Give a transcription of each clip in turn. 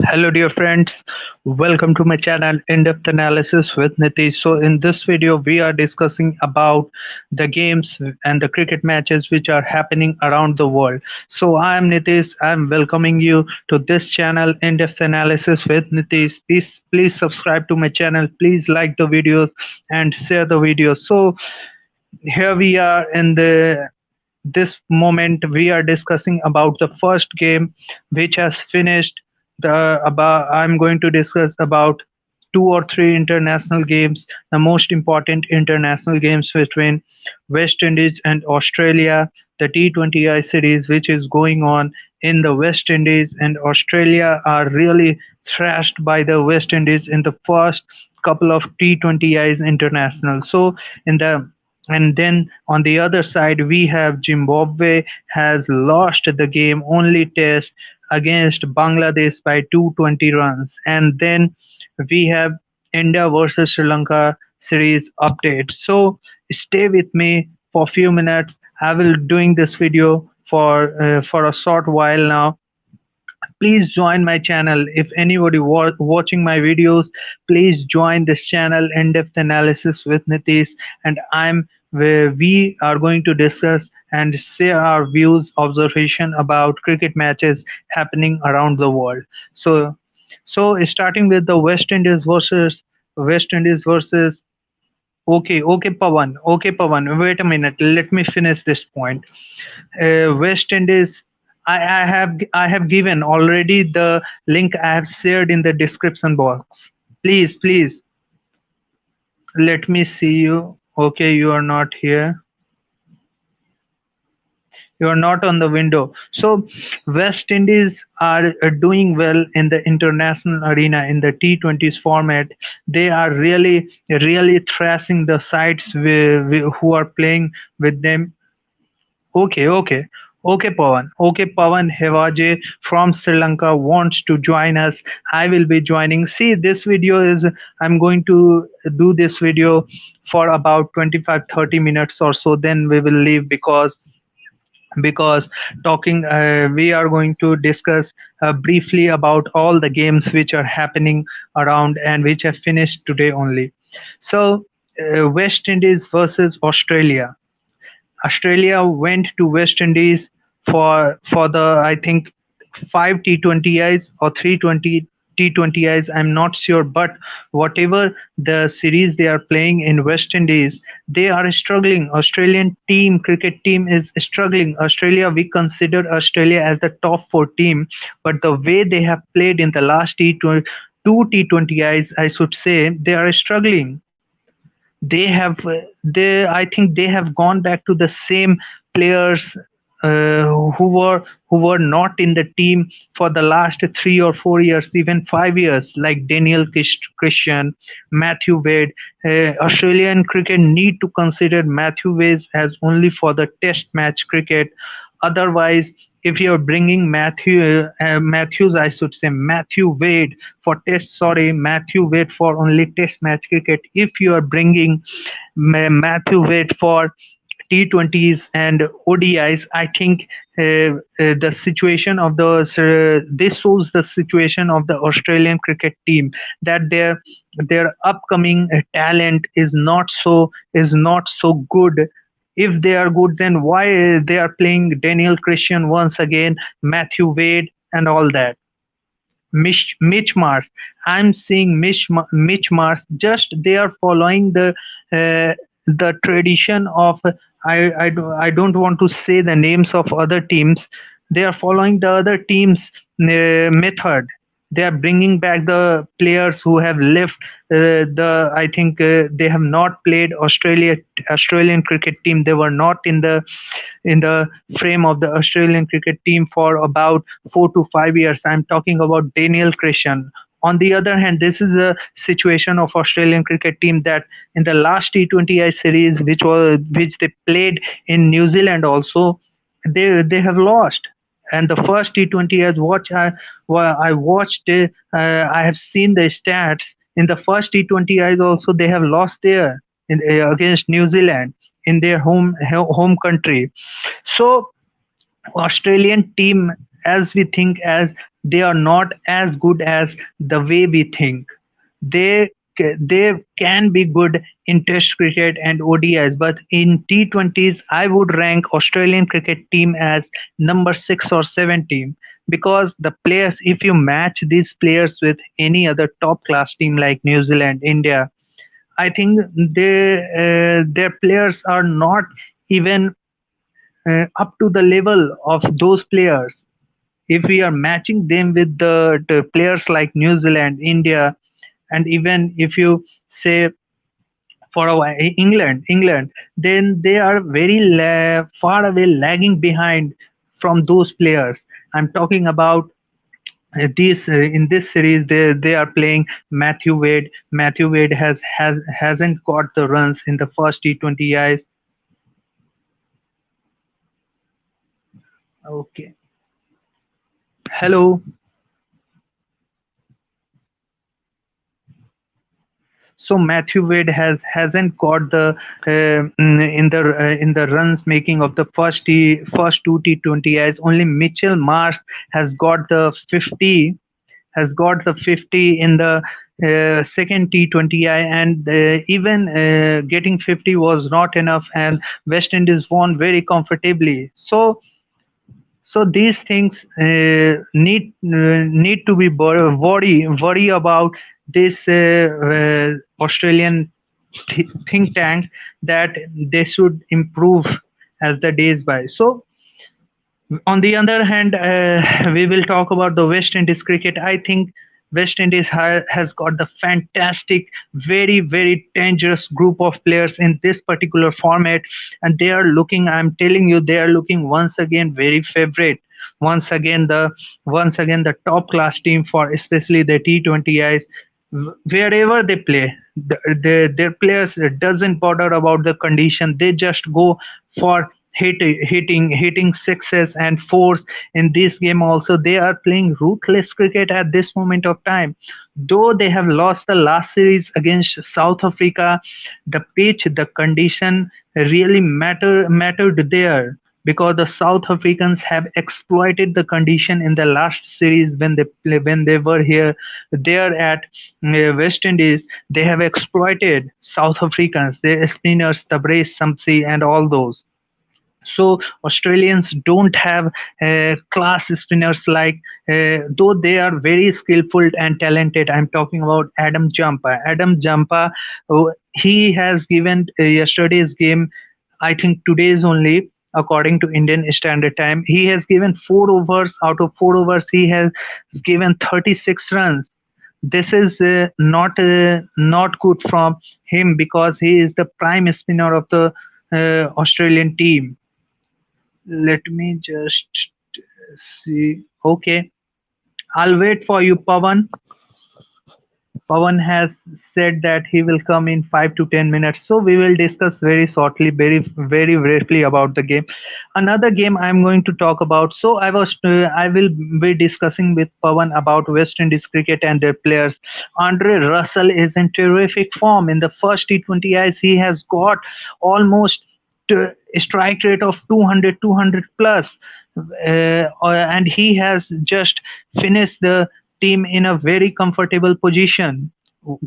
Hello, dear friends. Welcome to my channel In-Depth Analysis with Nitish. So, in this video, we are discussing about the games and the cricket matches which are happening around the world. So, I am Nitish. I am welcoming you to this channel, In-Depth Analysis with Nitish. Please subscribe to my channel. Please like the videos and share the videos. So, here we are in the this moment we are discussing about the first game which has finished. The about I'm going to discuss about two or three international games, the most important international games between West Indies and Australia, the T20I series which is going on in the West Indies, and Australia are really thrashed by the West Indies in the first couple of T20Is international. So in the and then on the other side, we have Zimbabwe has lost the game only test against Bangladesh by 220 runs. And then we have India versus Sri Lanka series update. So stay with me for a few minutes. I will doing this video for a short while now. Please join my channel. If anybody watching my videos, please join this channel, In-Depth Analysis with Nitish, and I'm where we are going to discuss and share our views, observation about cricket matches happening around the world. So starting with the West Indies versus. Okay, Pawan. Wait a minute. Let me finish this point. West Indies. I have given already the link. I have shared in the description box. Please let me see you. Okay, you are not here. You are not on the window. So West Indies are doing well in the international arena in the T20s format. They are really thrashing the sides who are playing with them. Okay. Okay, Pawan Hewaje from Sri Lanka wants to join us. I will be joining. See, this video is, I'm going to do this video for about 25-30 minutes or so. Then we will leave because talking we are going to discuss briefly about all the games which are happening around and which have finished today only. So, West Indies versus Australia. Australia went to West Indies for the, I think, five T20Is or 320 T20Is. I'm not sure, but whatever the series they are playing in West Indies, they are struggling. Australian team cricket team is struggling. Australia, we consider Australia as the top four team, but the way they have played in the last T20, two T20Is, I should say, they are struggling. I think they have gone back to the same players who were not in the team for the last 3 or 4 years, even 5 years, like Christian, Matthew Wade. Australian cricket need to consider Matthew Wade as only for the test match cricket. Otherwise, if you're bringing I should say Matthew Wade for test, sorry, Matthew Wade for only test match cricket. If you are bringing Matthew Wade for T20s and ODIs, I think the situation of this shows the situation of the Australian cricket team, that their upcoming talent is not so good. If they are good, then why they are playing Daniel Christian once again, Matthew Wade, and all that? Mitch Mars. I'm seeing Mitch Mars. Just they are following the tradition of, I don't want to say the names of other teams. They are following the other teams' method. They are bringing back the players who have left the. I think they have not played Australian cricket team. They were not in the frame of the Australian cricket team for about 4 to 5 years. I'm talking about Daniel Christian. On the other hand, this is a situation of Australian cricket team that in the last T20I series, which they played in New Zealand also, they have lost. And the first T20 as I watched, I have seen the stats. In the first T20 Is also they have lost there against New Zealand in their home country. So Australian team, as we think, as they are not as good as the way we think. They can be good in Test cricket and ODIs, but in T20s, I would rank Australian cricket team as number 6 or 7 team, because the players, if you match these players with any other top class team like New Zealand, India, I think their players are not even up to the level of those players. If we are matching them with the players like New Zealand, India, and even if you say for England, then they are very far away, lagging behind from those players. I'm talking about this in this series. They are playing Matthew Wade. Matthew Wade hasn't got the runs in the first T20Is. Okay. Hello. So Matthew Wade hasn't got the in the runs making of the first two T20Is. Only Mitchell Mars has got the 50 in the second T20I, and even getting 50 was not enough, and West Indies won very comfortably. So these things need to be worry about this Australian think tank, that they should improve as the days by. So on the other hand, we will talk about the West Indies cricket. I think West Indies has got the fantastic, very, very dangerous group of players in this particular format, and they are looking. I'm telling you, they are looking once again very favorite. Once again the top class team for especially the T20Is. Wherever they play, their players doesn't bother about the condition. They just go for hitting sixes and fours. In this game also, they are playing ruthless cricket at this moment of time. Though they have lost the last series against South Africa, the pitch, the condition really mattered there, because the South Africans have exploited the condition in the last series when they were there at West Indies. They have exploited South Africans, their spinners, Tabraiz, Samsi, and all those. So Australians don't have class spinners like, though they are very skillful and talented. I'm talking about Adam Jampa. He has given yesterday's game, I think today's only, according to Indian Standard Time. He has given 4 overs. Out of 4 overs, he has given 36 runs. This is not good from him, because he is the prime spinner of the Australian team. Let me just see. Okay, I'll wait for you, Pawan. Pawan has said that he will come in 5 to 10 minutes. So we will discuss very shortly, very briefly about the game. Another game I'm going to talk about. So I will be discussing with Pawan about West Indies cricket and their players. Andre Russell is in terrific form. In the first T20Is, he has got almost strike rate of 200 plus, and he has just finished the team in a very comfortable position,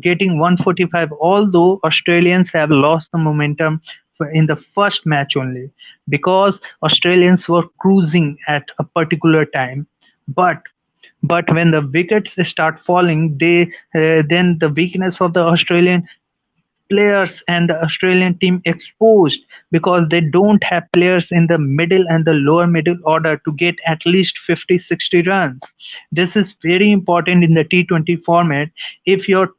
getting 145. Although Australians have lost the momentum in the first match only, because Australians were cruising at a particular time, but when the wickets start falling, they then the weakness of the Australian players and the Australian team exposed, because they don't have players in the middle and the lower middle order to get at least 50, 60 runs. This is very important in the T20 format. If you're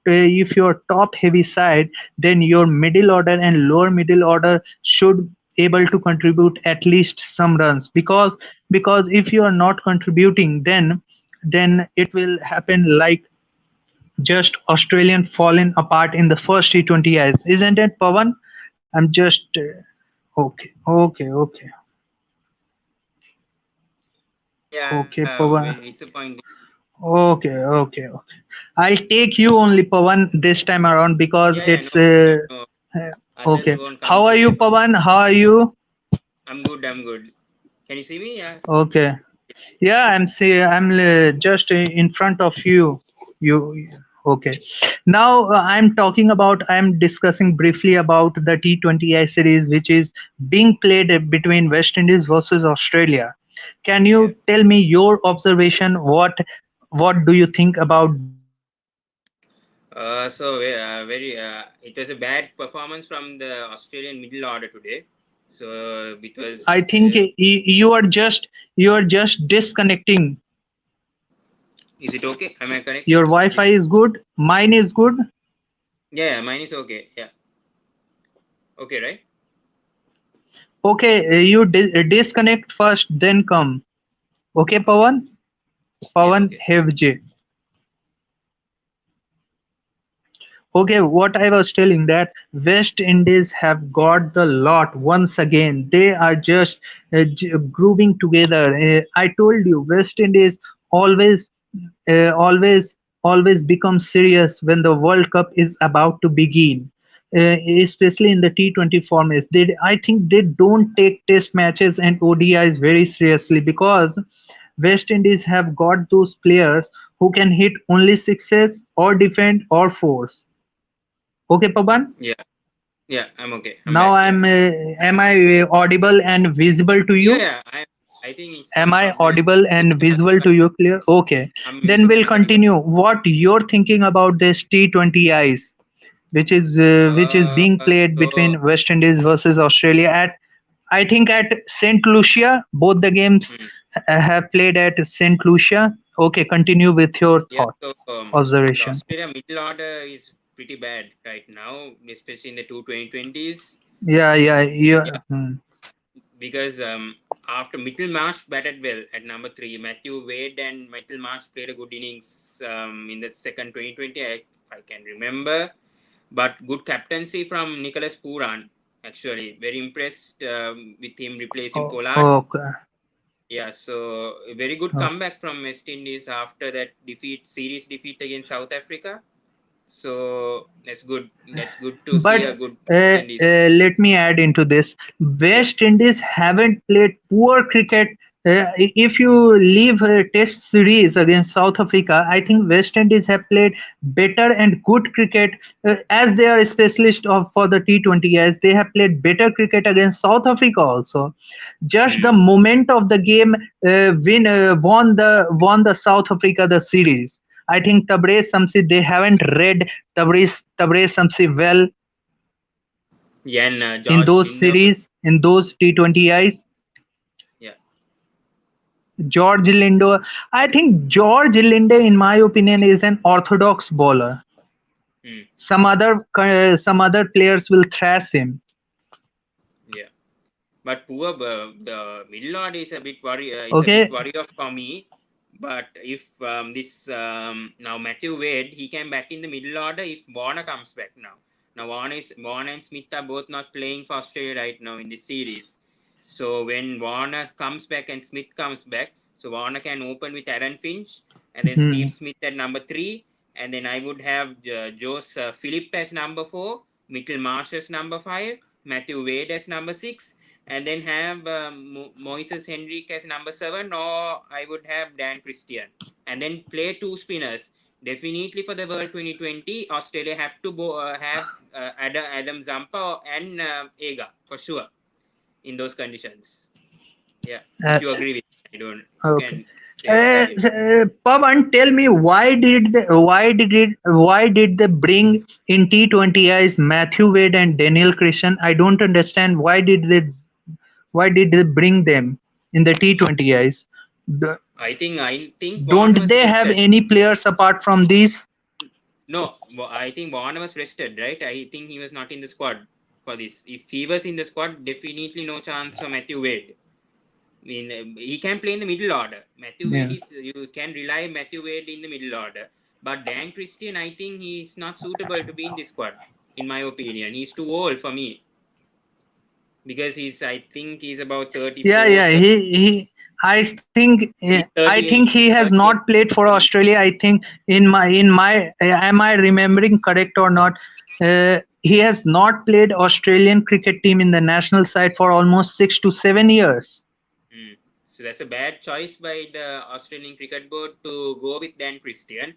top heavy side, then your middle order and lower middle order should able to contribute at least some runs, because if you are not contributing, then it will happen like just Australian fallen apart in the first T20Is, isn't it, Pawan? I'm just okay, okay, Yeah, Pawan. very disappointing. Okay. I'll take you only, Pawan, this time around, because Yeah, yeah, it's no problem, no. uh, Others okay. won't come How to are the you, effort. Pawan? How are you? I'm good, I'm good. Can you see me? Yeah, Okay. Yeah, I'm just in front of you. You okay? Now I'm talking about. I'm discussing briefly about the T20I series, which is being played between West Indies versus Australia. Can Yeah. you tell me your observation? What do you think about this match? Very. It was a bad performance from the Australian middle order today. So it I was. think you are just disconnecting. Is it okay? Am I connecting? Your Is it? Wi-Fi is good. Mine is good. Yeah, yeah, mine is okay. Yeah. Okay, right? Okay, you disconnect first, then come. Okay, Okay. Pawan? Yeah. Pawan Okay. Hevje. Okay, what I was telling that West Indies have got the lot once again. They are just grooving together. I told you, West Indies always, always, always become serious when the World Cup is about to begin. Especially in the T20 formats, I think they don't take Test matches and ODIs very seriously because West Indies have got those players who can hit only sixes or defend or force. Okay, Pawan. Yeah. Yeah. I'm okay. I'm Now back. Yeah. am I audible and visible to Yeah. you? Yeah. I think it's Am I very audible and visible, visible but to you clear? Okay. I'm Then visible we'll and audible. continue. What you're thinking about this T20Is, which is being played So. between West Indies versus Australia at I think at Saint Lucia. Both the games Hmm. have played at Saint Lucia. Okay, continue with your Yeah. thought So the observation. Australia middle order is pretty bad right now, especially in the 2020s. Yeah, yeah, yeah. Hmm. Because after Mittelmarsh batted well at number three, Matthew Wade and Mittelmarsh played a good innings in the second 2020, if I can remember. But good captaincy from Nicholas Pooran, actually. Very impressed with him replacing Oh, Pollard. okay. Yeah, so a very good Oh. comeback from West Indies after that series defeat against South Africa. So that's good. That's good to see But a good West Indies. let me add into this. Yeah. West Indies haven't played poor cricket. If you leave a test series against South Africa, I think West Indies have played better and good cricket as they are specialists for the T20 as they have played better cricket against South Africa also. Just the Hmm. moment of the game won the South Africa the series. I think Tabrez Samsi they haven't read Tabrez Samsi well Yeah, and in George those Linder was. series, in those T20Is. Yeah. George Lindo, I think George Linde, in my opinion, is an orthodox bowler. Hmm. Some other players will thrash him. Yeah. But poor the middle order is a bit worry. It's a bit Okay. worry of for me. But if this now Matthew Wade, he can bat in the middle order if Warner comes back now. Now Warner and Smith are both not playing for Australia right now in this series. So when Warner comes back and Smith comes back, so Warner can open with Aaron Finch and then Steve Hmm. Smith at number three, and then I would have Jose Philip as number four, Mitchell Marsh as number five, Matthew Wade as number six, and then have Moises Henrique as number seven, or I would have Dan Christian, and then play two spinners. Definitely for the World 2020, Australia have to have Adam Zampa and Ega for sure in those conditions. Yeah, if Uh, you agree with me, I don't. You okay. can say your opinion. Pawan, tell me why did they bring in T20Is Matthew Wade and Daniel Christian? I don't understand why did they bring them in the T20Is? I think Warner Don't was they have rested. any players apart from these? No, I think Warner was rested, right? I think he was not in the squad for this. If he was in the squad, definitely no chance for Matthew Wade. I mean, he can play in the middle order. Matthew Wade Yeah. is you can rely Matthew Wade in the middle order. But Dan Christian, I think he is not suitable to be in this squad. In my opinion, he's too old for me because I think he's about Yeah, 34, yeah. 30, he's I 30, think he he's has 38, not played for 30. Australia. I think am I remembering correct or not? He has not played Australian cricket team in the national side for almost 6 to 7 years. Hmm. So that's a bad choice by the Australian Cricket Board to go with Dan Christian.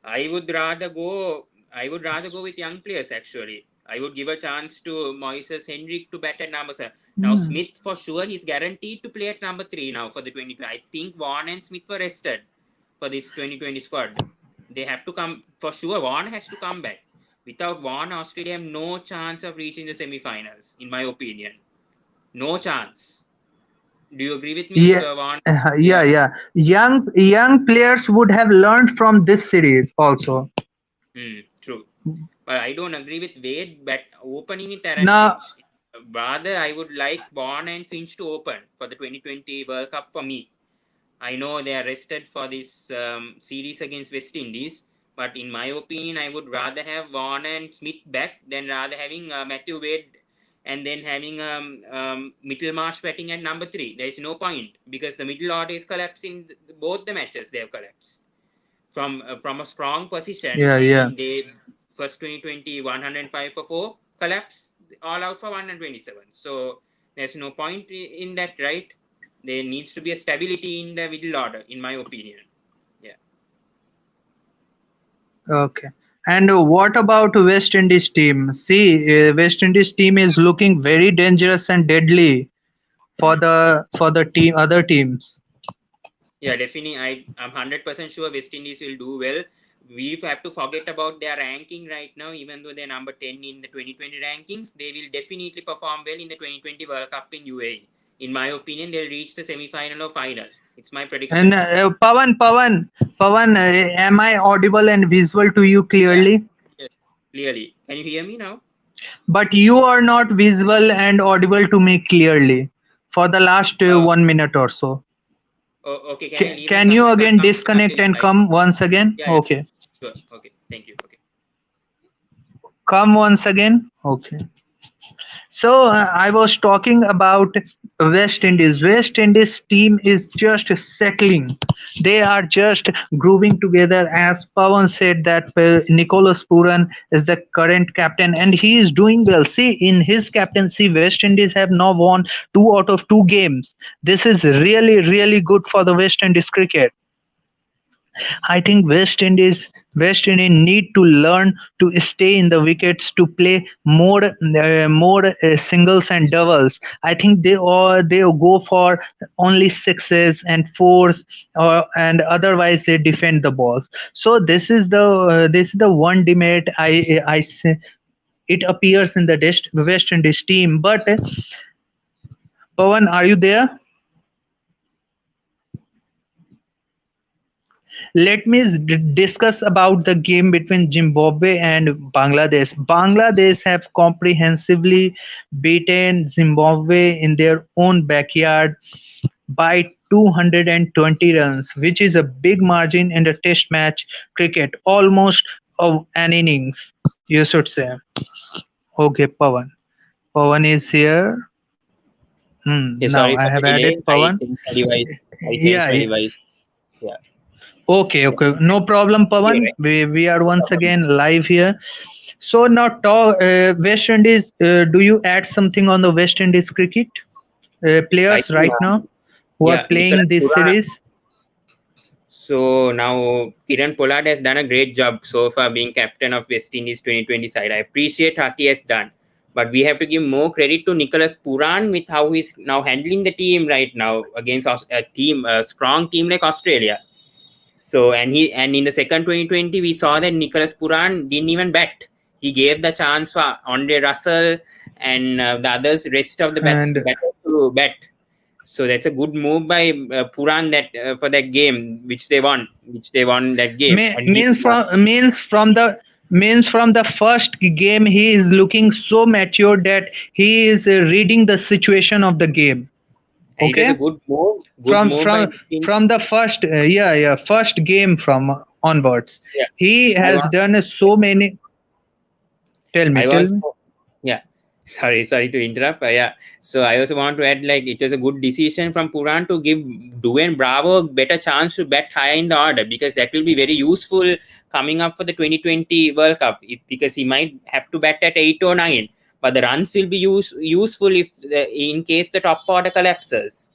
I would rather go. I would rather go with young players actually. I would give a chance to Moises Henrik to bat at number 7. Now Hmm. Smith for sure he's guaranteed to play at number 3 now for the 2020. I think Vaughan and Smith were rested for this 2020 squad. They have to come for sure. Vaughan has to come back. Without Vaughan, Australia have no chance of reaching the semi-finals, in my opinion. No chance. Do you agree with me? If Yeah, Vaughan, yeah, yeah. yeah. Young players would have learned from this series also. True. But I don't agree with Wade but opening with Aaron Now, Finch. Rather, I would like Bond and Finch to open for the 2020 World Cup for me. I know they are rested for this series against West Indies, but in my opinion, I would rather have Vaughan and Smith back than rather having Matthew Wade and then having Middlemarsh batting at number 3. There is no point because the middle order is collapsing. Both the matches they have collapsed from a strong position. yeah, I yeah. mean, they first 2020 105 for 4 collapse all out for 127. So there's no point in that, right? There needs to be a stability in the middle order, in my opinion. Yeah, Okay. And what about West Indies team? See, West Indies team is looking very dangerous and deadly for the team other teams. yeah, definitely. I'm 100% sure West Indies will do well. We have to forget about their ranking right now. Even though they're number 10 in the 2020 rankings, they will definitely perform well in the 2020 World Cup in UAE. In my opinion, they'll reach the semi-final or final. It's my And prediction. Pawan, am I audible and visual to you Yeah, clearly? yes, clearly. Can you hear me now? But you are not visible and audible to me clearly for the last Uh, 1 minute or so. okay, can I leave and Can come you back? I'll again come back after disconnect you and guys. come once again? Yeah, yeah, Okay. sure. Okay, thank you. Okay. Come once again. Okay. So I was talking about West Indies. West Indies team is just settling. They are just grooving together. As Pawan said, that Nicholas Puran is the current captain, and he is doing well. See, in his captaincy, West Indies have now won 2 out of 2 games. This is really, really good for the West Indies cricket. I think West Indies need to learn to stay in the wickets to play more singles and doubles. I think they go for only sixes and fours, and otherwise they defend the balls. So this is the one demerit I say it appears in the West Indies team. But Pawan, are you there? Let me discuss about the game between Zimbabwe and Bangladesh. Bangladesh have comprehensively beaten Zimbabwe in their own backyard by 220 runs, which is a big margin in the test match cricket, almost of an innings, you should say. Okay, Pawan. Pawan is here. Yeah, Now sorry I for the have delay. added I Pawan. changed my device. I changed Yeah, my yeah. device. Yeah, Okay, yeah. okay. No problem, Clear, Pavan. right? We are No once problem. again live here. So now, West Indies. Do you add something on the West Indies cricket I players think, right now who are yeah, Nicholas playing this Pura. series? So now Kiran Pollard has done a great job so far being captain of West Indies 2020 side. I appreciate what he has done. But we have to give more credit to Nicholas Puran with how he's now handling the team right now against a strong team like Australia. So and in the second 2020 we saw that Nicholas Puran didn't even bat. He gave the chance for Andre Russell and the others rest of the And batters to bat. So that's a good move by Puran that for that game which they won that game and he means from the first game he is looking so mature that he is reading the situation of the game. it was Okay, a good from move by from West. from the first first game from onwards, Yeah, he I has want done so many. Tell me, I tell want me. yeah. Sorry to interrupt. Yeah. So I also want to add like it was a good decision from Puran to give Dwayne Bravo a better chance to bat higher in the order because that will be very useful coming up for the 2020 World Cup because he might have to bat at 8 or 9, but the runs will be useful if in case the top order collapses.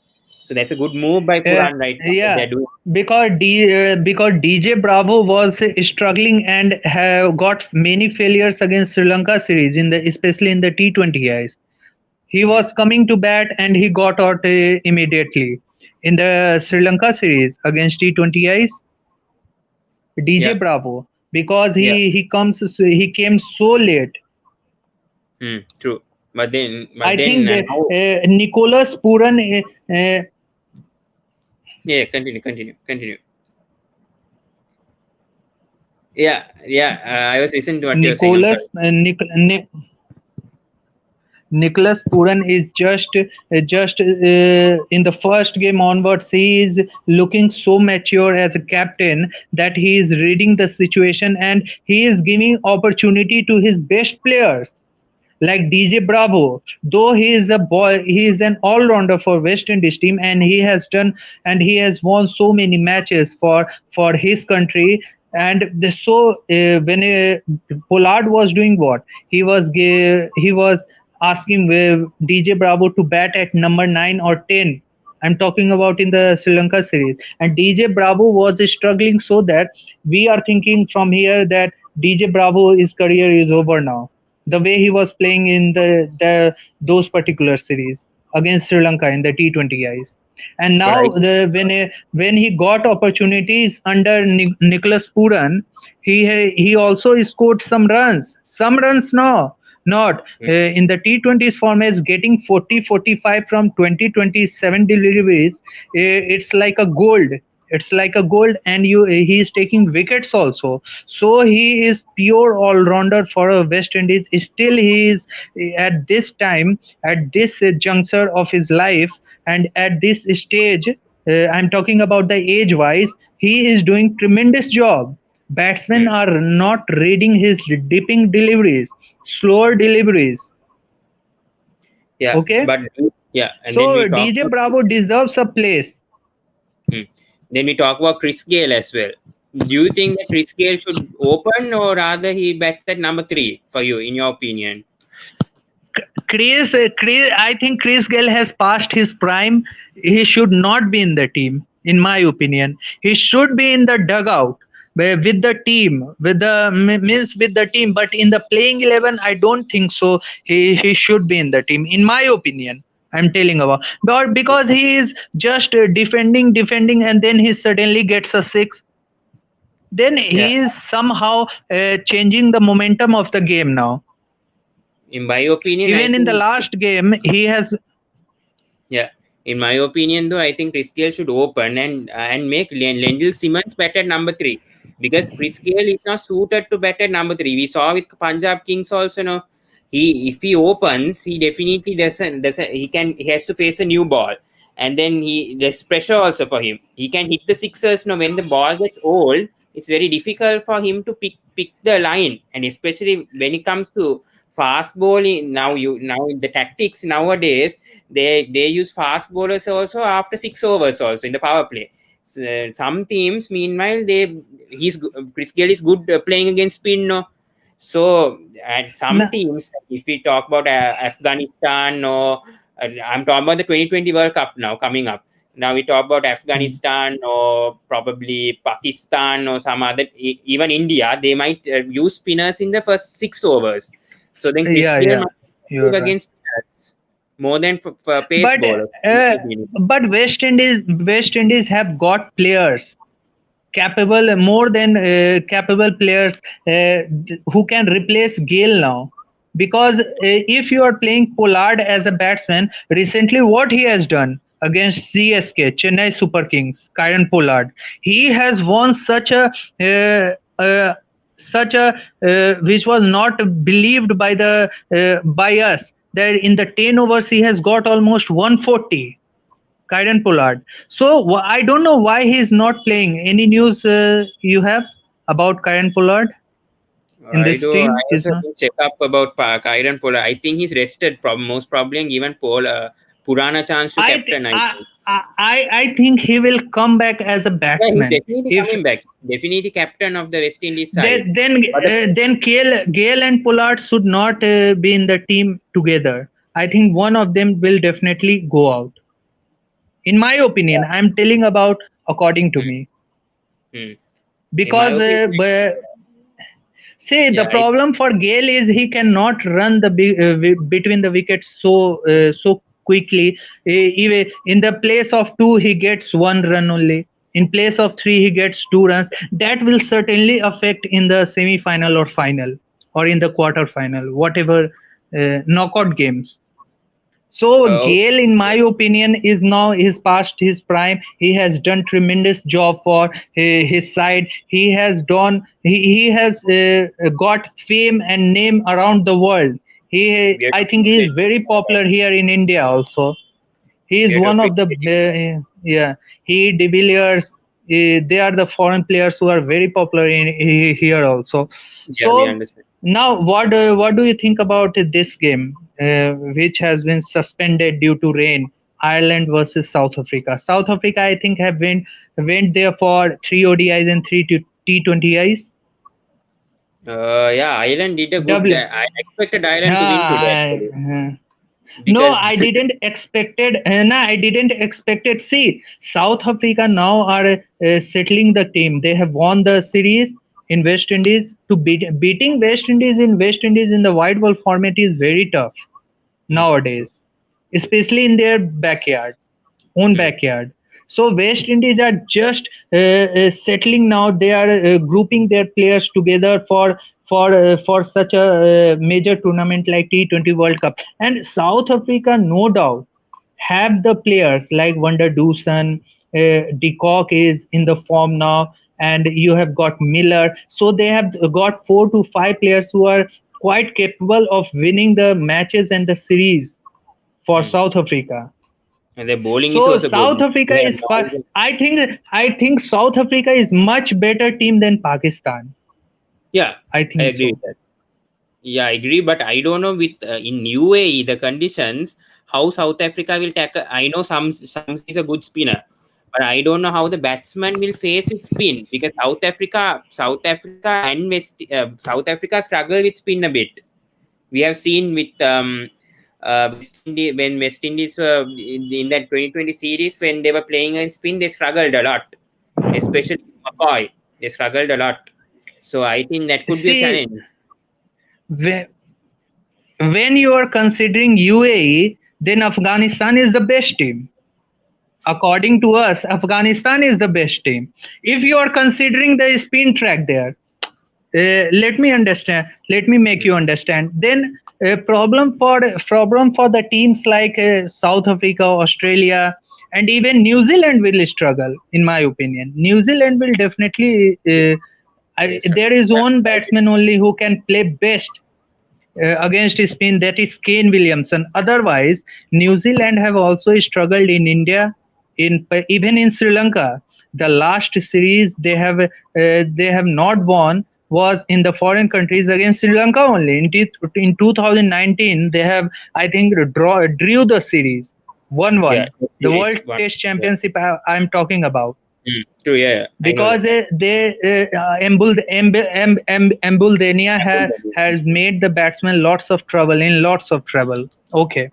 So that's a good move by Uh, Puran right now. What yeah, they're doing. because DJ Bravo was struggling and have got many failures against Sri Lanka series in the especially in the T20Is. He Mm. was coming to bat and he got out immediately in the Sri Lanka series against T20Is. DJ Yeah, Bravo, because yeah, he came so late. true. But I then think now, Nicholas Puran, yeah, continue. Yeah, yeah. I was listening to what you were saying. I'm sorry. Nicholas Nicholas Puran is just in the first game onwards. He is looking so mature as a captain that he is reading the situation and he is giving opportunity to his best players like DJ Bravo. Though he is an all-rounder for West Indies team, and he has won so many matches for his country. And when Pollard was doing what he was asking DJ Bravo to bat at number 9 or 10. I'm talking about in the Sri Lanka series, and DJ Bravo was struggling so that we are thinking from here that DJ Bravo his career is over now, the way he was playing in the those particular series against Sri Lanka in the T20Is. And But I now when he got opportunities under Nicholas Puran, he also scored some runs. Some runs, no, not in the T20s formats, getting 40-45 from 20-27 deliveries. It's like a gold. It's like a gold, and he is taking wickets also. So he is pure all rounder for a West Indies. Still, he is at this time, at this juncture of his life, and at this stage. I'm talking about the age wise. He is doing tremendous job. Batsmen mm, are not reading his dipping deliveries, slower deliveries. yeah, Okay, but yeah, and then we so talk DJ about Bravo deserves a place. mm, then we talk about Chris Gale as well. Do you think that Chris Gale should open or rather he bats at number three for you, in your opinion? I think Chris Gale has passed his prime. He should not be in the team, in my opinion. He should be in the dugout with the team, means with the team. But in the playing 11, I don't think so. He should be in the team, in my opinion. I'm telling about, but because he is just defending, and then he suddenly gets a six. Then Yeah, he is somehow changing the momentum of the game now. in my opinion, I Even in the think last game, he has. yeah. In my opinion, though, I think Chris Gale should open and make Lendl Simmons bat at number three, because Chris Gale is not suited to bat at number three. We saw with Punjab Kings also. No, he if he opens, he definitely doesn't he has to face a new ball, and then there's pressure also for him. He can hit the sixers. No, when the ball gets old, it's very difficult for him to pick the line, and especially when it comes to fast bowling. Now in the tactics nowadays, they use fast bowlers also after 6 overs also in the power play. So, some teams, meanwhile, Chris Gale is good playing against spin. No? So at some No, teams, if we talk about Afghanistan, or I'm talking about the 2020 World Cup now coming up. Now we talk about mm, Afghanistan or probably Pakistan or some other, even India. They might use spinners in the first 6 overs. So then Chris yeah, Gale yeah, must you're improve right. against spinners more than for pace But bowlers. uh, but West Indies have got players capable, more than capable players who can replace Gale now. Because if you are playing Pollard as a batsman, recently what he has done against CSK, Chennai Super Kings, Kieran Pollard, he has won such a which was not believed by us, that in the 10 overs he has got almost 140. Kyren Pollard. So I don't know why he's not playing. Any news you have about Kyren Pollard in I this do. I team? He's also have not. to check up about Kyron Pola. I think he's rested. Most probably, and given Purana chance to I th- captain. I think. I think he will come back as a Yeah, he's batsman. definitely If coming back. Definitely captain of the West Indies side. But then Gale and Pollard should not be in the team together. I think one of them will definitely go out. In my opinion, I'm telling about according to Hmm. me. Hmm. In my Because opinion, see, the yeah, I, problem for Gale is he cannot run the between the wickets so quickly. Even in the place of two, he gets one run only. In place of three, he gets two runs. That will certainly affect in the semi-final or final or in the quarter final, whatever knockout games. So oh, Gale, in my opinion, is now is past his prime. He has done tremendous job for his side. He has done. He has got fame and name around the world. we are I think, talking he is cricket. very popular here in India also. He We is are talking one of the cricket in India. yeah. He De Villiers. They are the foreign players who are very popular in here also. Yeah, we So understand. now, what do you think about this game, which has been suspended due to rain? Ireland versus South Africa. South Africa, I think, have went there for three ODIs and three T20Is. Yeah, Ireland did a good. W. I expected Ireland to win today Ah, actually no, because I didn't expected. No, I didn't expect it. See, South Africa now are settling the team. They have won the series in West Indies. To beating West Indies in the white ball format is very tough Hmm, true. nowadays, especially in their own Hmm, backyard. So West Indies are just settling now. They are grouping their players together for such a major tournament like T20 World Cup. And South Africa, no doubt, have the players like Wonder Doosan, De Kock is in the form now, and you have got Miller. So they have got 4 to 5 players who are quite capable of winning the matches and the series for hmm. South Africa. And their bowling is So also good. South Africa They have is far. Miles I think South Africa is much better team than Pakistan. yeah, I I think agree so. with that. Yeah, I agree, but I don't know with in UAE the conditions how South Africa will tackle. I know some is a good spinner, but I don't know how the batsman will face with spin because South Africa and South Africa struggle with spin a bit. We have seen with West Indies when West Indies were in that 2020 series when they were playing in spin, they struggled a lot, especially McCoy. They struggled a lot, so I think that could be a See, challenge. whe- when you are considering UAE, then Afghanistan is the best team. According to us, Afghanistan is the best team. If you are considering the spin track there, let me make you understand. Then problem for the teams like South Africa, Australia, and even New Zealand will struggle. In my opinion, New Zealand will definitely They struggle. there is Yeah, one I agree. batsman only who can play best against Spain, that is Kane Williamson. Otherwise, New Zealand have also struggled in India, in even in Sri Lanka. The last series they have not won was in the foreign countries against Sri Lanka only. In 2019, they have, I think, drew the series Yeah, 1-1. the The World series one. Test Yeah. Championship I'm talking about, True. Yeah, I know because that. Embuldenia Happened. has made the batsman lots of trouble. Okay.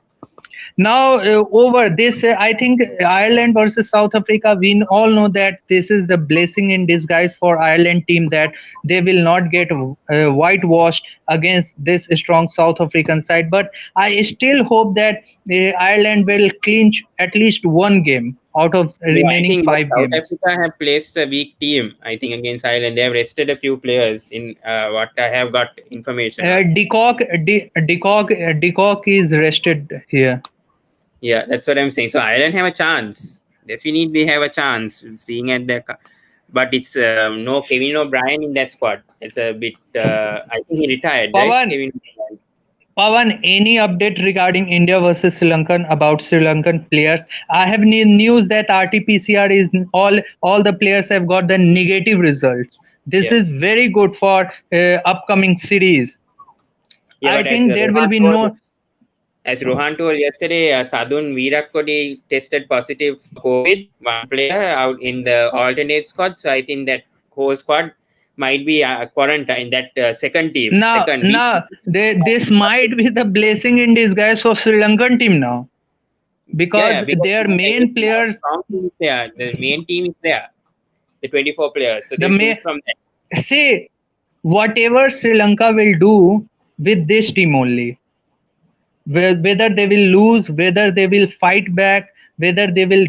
Now over this, I think Ireland versus South Africa. We all know that this is the blessing in disguise for Ireland team, that they will not get whitewashed against this strong South African side. But I still hope that Ireland will clinch at least one game out of No, I remaining think that five South games. Africa have placed a weak team. I think against Ireland, they have rested a few players. In what I have got information on. De Kock is rested here. Yeah, that's what I'm saying. So Ireland have a chance. Definitely have a chance. Seeing at but it's no Kevin O'Brien in that squad. It's a bit. I think he retired, right? Pawan, Kevin O'Brien. Pawan, any update regarding India versus Sri Lankan, about Sri Lankan players? I have news that RT-PCR is all the players have got the negative results. This Yeah, is very good for upcoming series. yeah. I But as think there will Rohan be told, no. yesterday, Sadun Virakodi tested positive for COVID. One player out in the alternate squad. So I think that whole squad might be quarantined. That second team, Now, B. this might be the blessing in disguise for Sri Lankan team now. Yeah, because yeah, because their Sri Lanka main is a players, strong team is there. The main team is there, the 24 players. So the they'll choose main from that. say whatever Sri Lanka will do with this team only, whether they will lose, whether they will fight back, whether they will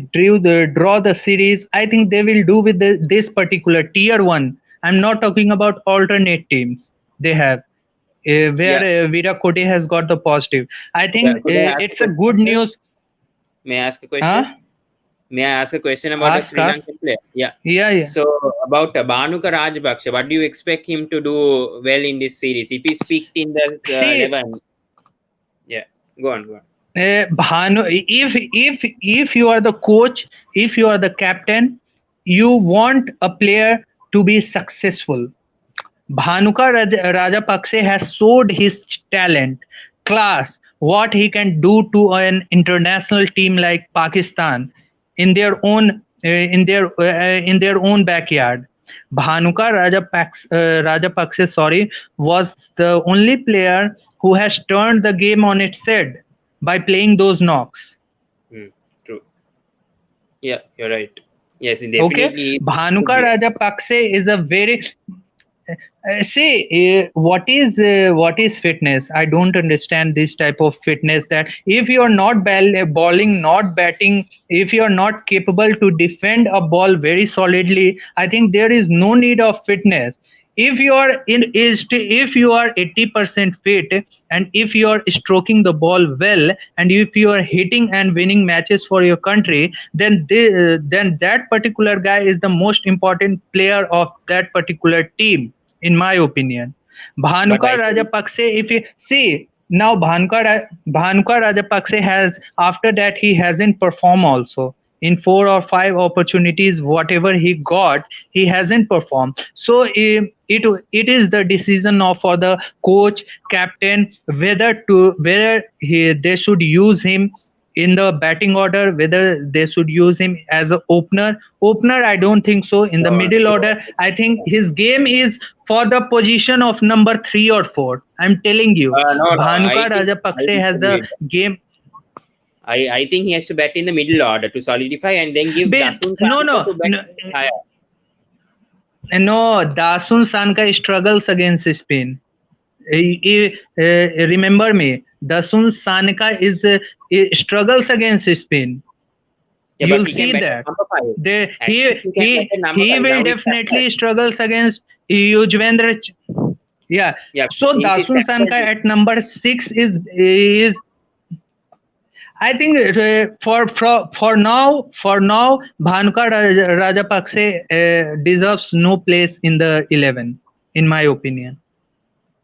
draw the series. I think they will do with this particular tier one. I'm not talking about alternate teams they have. Where Yeah, Virat Kohli has got the positive. I yeah. think Could I ask a it's a good question, sir? news. May I ask a question? Huh? May I ask a question about a Ask Sri us. Lankan player? Yeah. Yeah, yeah. So about Bhanuka Rajapaksa, what do you expect him to do well in this series? If he's picked in the See, 11, yeah, go on, go on. Bhanu, if you are the coach, if you are the captain, you want a player to be successful. Bhanuka Rajapakse has showed his talent, class, what he can do to an international team like Pakistan in their own in their own backyard. Bhanuka Rajapakse, sorry, was the only player who has turned the game on its head by playing those knocks. Hmm, true. Yeah, you're right. Yes, Okay, definitely he's a good Bhanuka player. Rajapakse is a very see what is fitness. I don't understand this type of fitness that if you are not bowling, not batting, if you are not capable to defend a ball very solidly, I think there is no need of fitness. If you are if you are 80% fit, and if you are stroking the ball well, and if you are hitting and winning matches for your country, then that particular guy is the most important player of that particular team, in my opinion. But Bhanuka I think Rajapakse, if you see now, Bhanuka Rajapakse has, after that he hasn't performed also. In four or five opportunities, whatever he got, he hasn't performed. So it is the decision of for the coach, captain, whether they should use him in the batting order, whether they should use him as a opener. I don't think so. In the no, middle he order, I think his game is for the position of number 3 or 4. I'm telling you, no. I Bhanuka think I Rajapakse has disagree the with that. game. I think he has to bat in the middle order to solidify and then give Dasun No, Sanika no, to bat no, higher. no. Dasun Sanka struggles against spin. Remember me, Dasun Sanka struggles against spin. Yeah, but You'll he can see bat at that. number 5. They, At least he can bat at number he 5. will Now he's definitely captain. struggles against Yuzvendra. Yeah. Yeah, So means he's Dasun Sanka captain. at number 6 is I think for now Bhanuka Rajapakse deserves no place in the 11, in my opinion.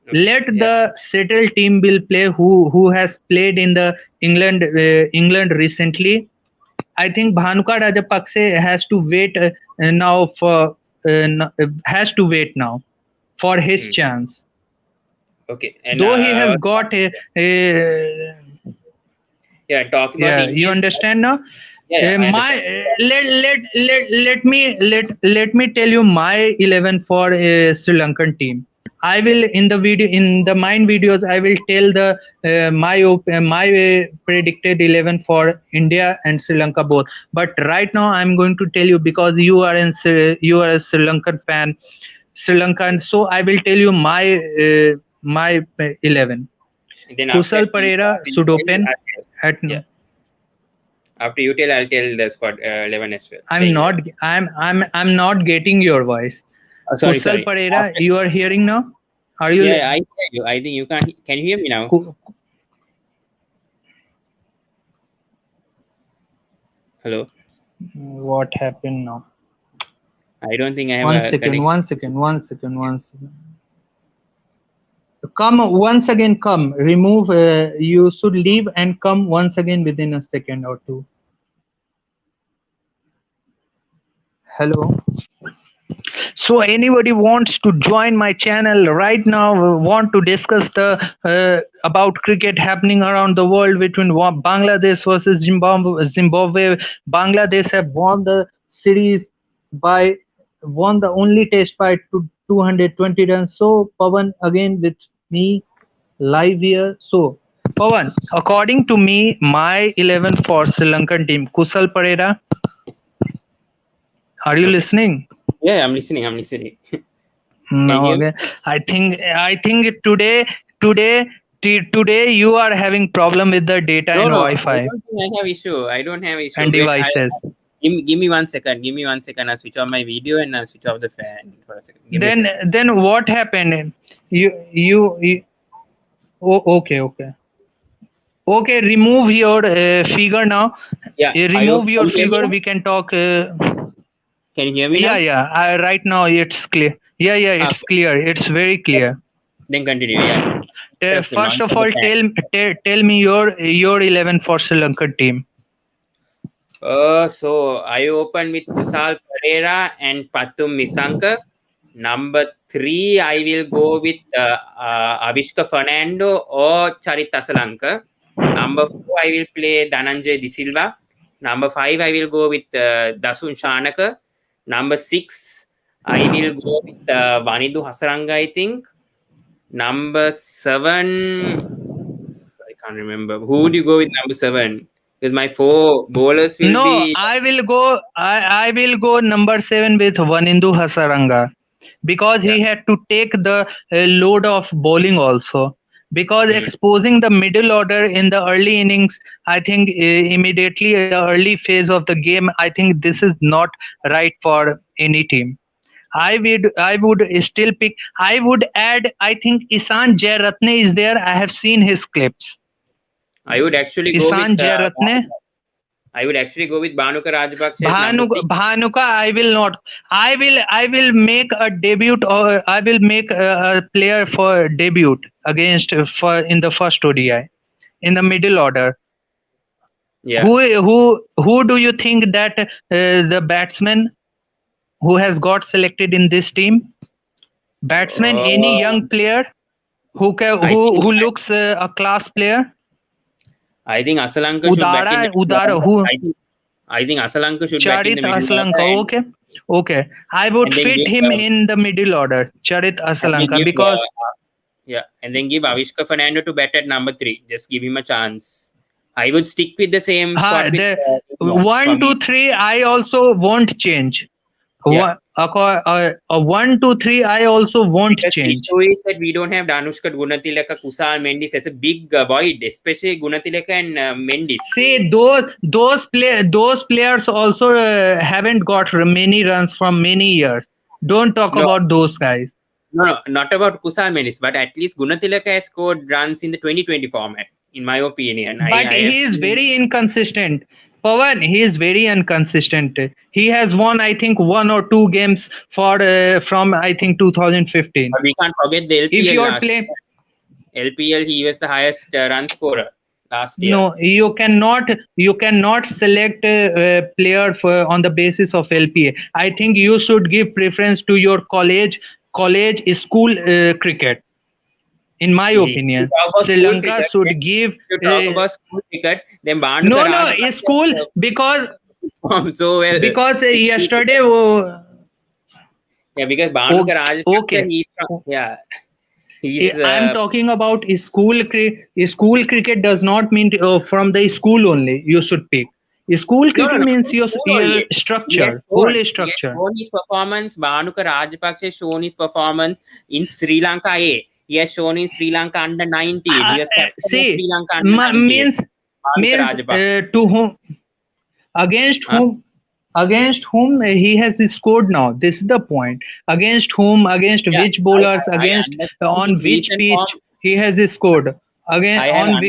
Okay, Let yeah. the settled team will play who has played in the England recently. I think Bhanuka Rajapakse has to wait now for has to wait now for his Hmm. chance. Okay, and Though he has got a yeah, talking about yeah, you Indian side. understand now. Yeah, yeah, I My understand. let me tell you my 11 for Sri Lankan team. I Yeah. will in the video, in the mine videos, I will tell the my predicted 11 for India and Sri Lanka both. But right now I'm going to tell you, because you are a Sri Lankan fan, Sri Lankan. So I will tell you my 11. And then after Kusal you Pereira will should tell, open I'll tell. at Yeah. After you tell, I'll tell the squad 11 as well. I'm Playing not 11. I'm not getting your voice. Sorry, Kusal sorry. Pereira, After, you are hearing now? Are you yeah, yeah, I hear you. I think you can. Can you hear me now? Ku- Hello. what happened now? I don't think I have One a second, connection. one second, one second, one second. Come once again, come. Remove, you should leave and come once again within a second or two. Hello. So anybody wants to join my channel right now, want to discuss the about cricket happening around the world between Bangladesh versus Zimbabwe. Bangladesh have won the series by won the only test by 220 runs. So Pawan again with me live here. So Pawan, according to me, my 11 for Sri Lankan team, Kusal Pereira. Are you Okay. listening? Yeah, I'm listening. I'm listening. Can you No, hear me? okay. I think today you are having problem with the data No, and no, I Wi-Fi don't think I have issue. I don't have issue. and Wait, devices. give me 1 second. Give me 1 second. I'll switch on my video and I'll switch off the fan for a second. Give me a Then second. then what happened? You oh, okay. Remove your figure now. Yeah. Remove your Can you hear me figure. now? We can talk. Can you hear me Yeah, now? yeah. Right now it's clear. Yeah, it's Okay. clear. It's very clear. Then continue. Yeah. That's the First noise of of the all, fan. tell me your 11 for Sri Lanka team. So I open with Kusal Pereira and Patum Misanka. Number three, I will go with Avishka Fernando or Charit Asalanka. Number four, I will play Dhananjay De Silva. Number five, I will go with Dasun Shanaka. Number six, I will go with Vanidu Hasaranga, I think. Number seven, I can't remember. Who would you go with number seven? Because my four bowlers will No, be, I will go number 7 with Vanindu Hasaranga because yeah. he had to take the load of bowling also. Because Mm. exposing the middle order in the early innings, I think immediately in the early phase of the game, I think this is not right for any team. I would still pick. I would add. I think Isan Jairatne is there. I have seen his clips. I would actually go with Isan Jairatne. I would actually go with Bhanuka Rajapaksa as number six. Bhanuka, I will not. I will make a debut, or I will make a player for debut against for in the first ODI in the middle order. Yeah. Who do you think that the batsman who has got selected in this team? Batsman, any Uh, young player I think who looks a class player? I think Asalanka should bat in the middle Udara, order. who I think Asalanka should bat in Charit the middle Asalanka. order Okay, okay. I would and then fit give him in the middle order, Charit and then Asalanka, give because yeah and then give Avishka Fernando to bat at number three. Just give him a chance. I would stick with the same squad with the for one, me. two, three. I also won't change. Yeah. 1, 2, 3. I also won't Because the change. issue is that we don't have Danushka Gunatilaka, Kusal Mendis as a big void, especially Gunatilaka and Mendis. See, those players also haven't got many runs from many years. Don't talk No, about those guys. no, not about Kusal Mendis, but at least Gunatilaka has scored runs in the 2020 format, in my opinion. But I have he is seen, very inconsistent. Pawan, he is very inconsistent. He has won, I think, 1 or 2 games for from I think 2015. but we can't forget the If LPL you are last playing, year. LPL, he was the highest run scorer last year. no, you cannot select a player for, on the basis of LPA. I think you should give preference to your college school cricket. In my If you opinion, talk about Sri school Lanka cricket, then should give. if you talk about school cricket, then Bhanuka No, no, school Rajapaksa because performed so well. yesterday. Yeah, because Bhanuka Okay, Rajapaksa, okay. he's from, yeah, he's I'm talking about school cricket does not mean from the school only. You should pick. School no, no, cricket not means from school your only. structure, whole He has structure. shown his performance. Bhanuka Rajapaksa has shown his performance in Sri Lanka A. He has shown in Sri Lanka under 19. He was captain of See, Sri Lanka under 19. means Bhanuka means Rajapaksa. to whom against Huh? whom he has scored now. This is the point. Against Yeah, which bowlers, I against understand on his which recent form. pitch he has scored again I have on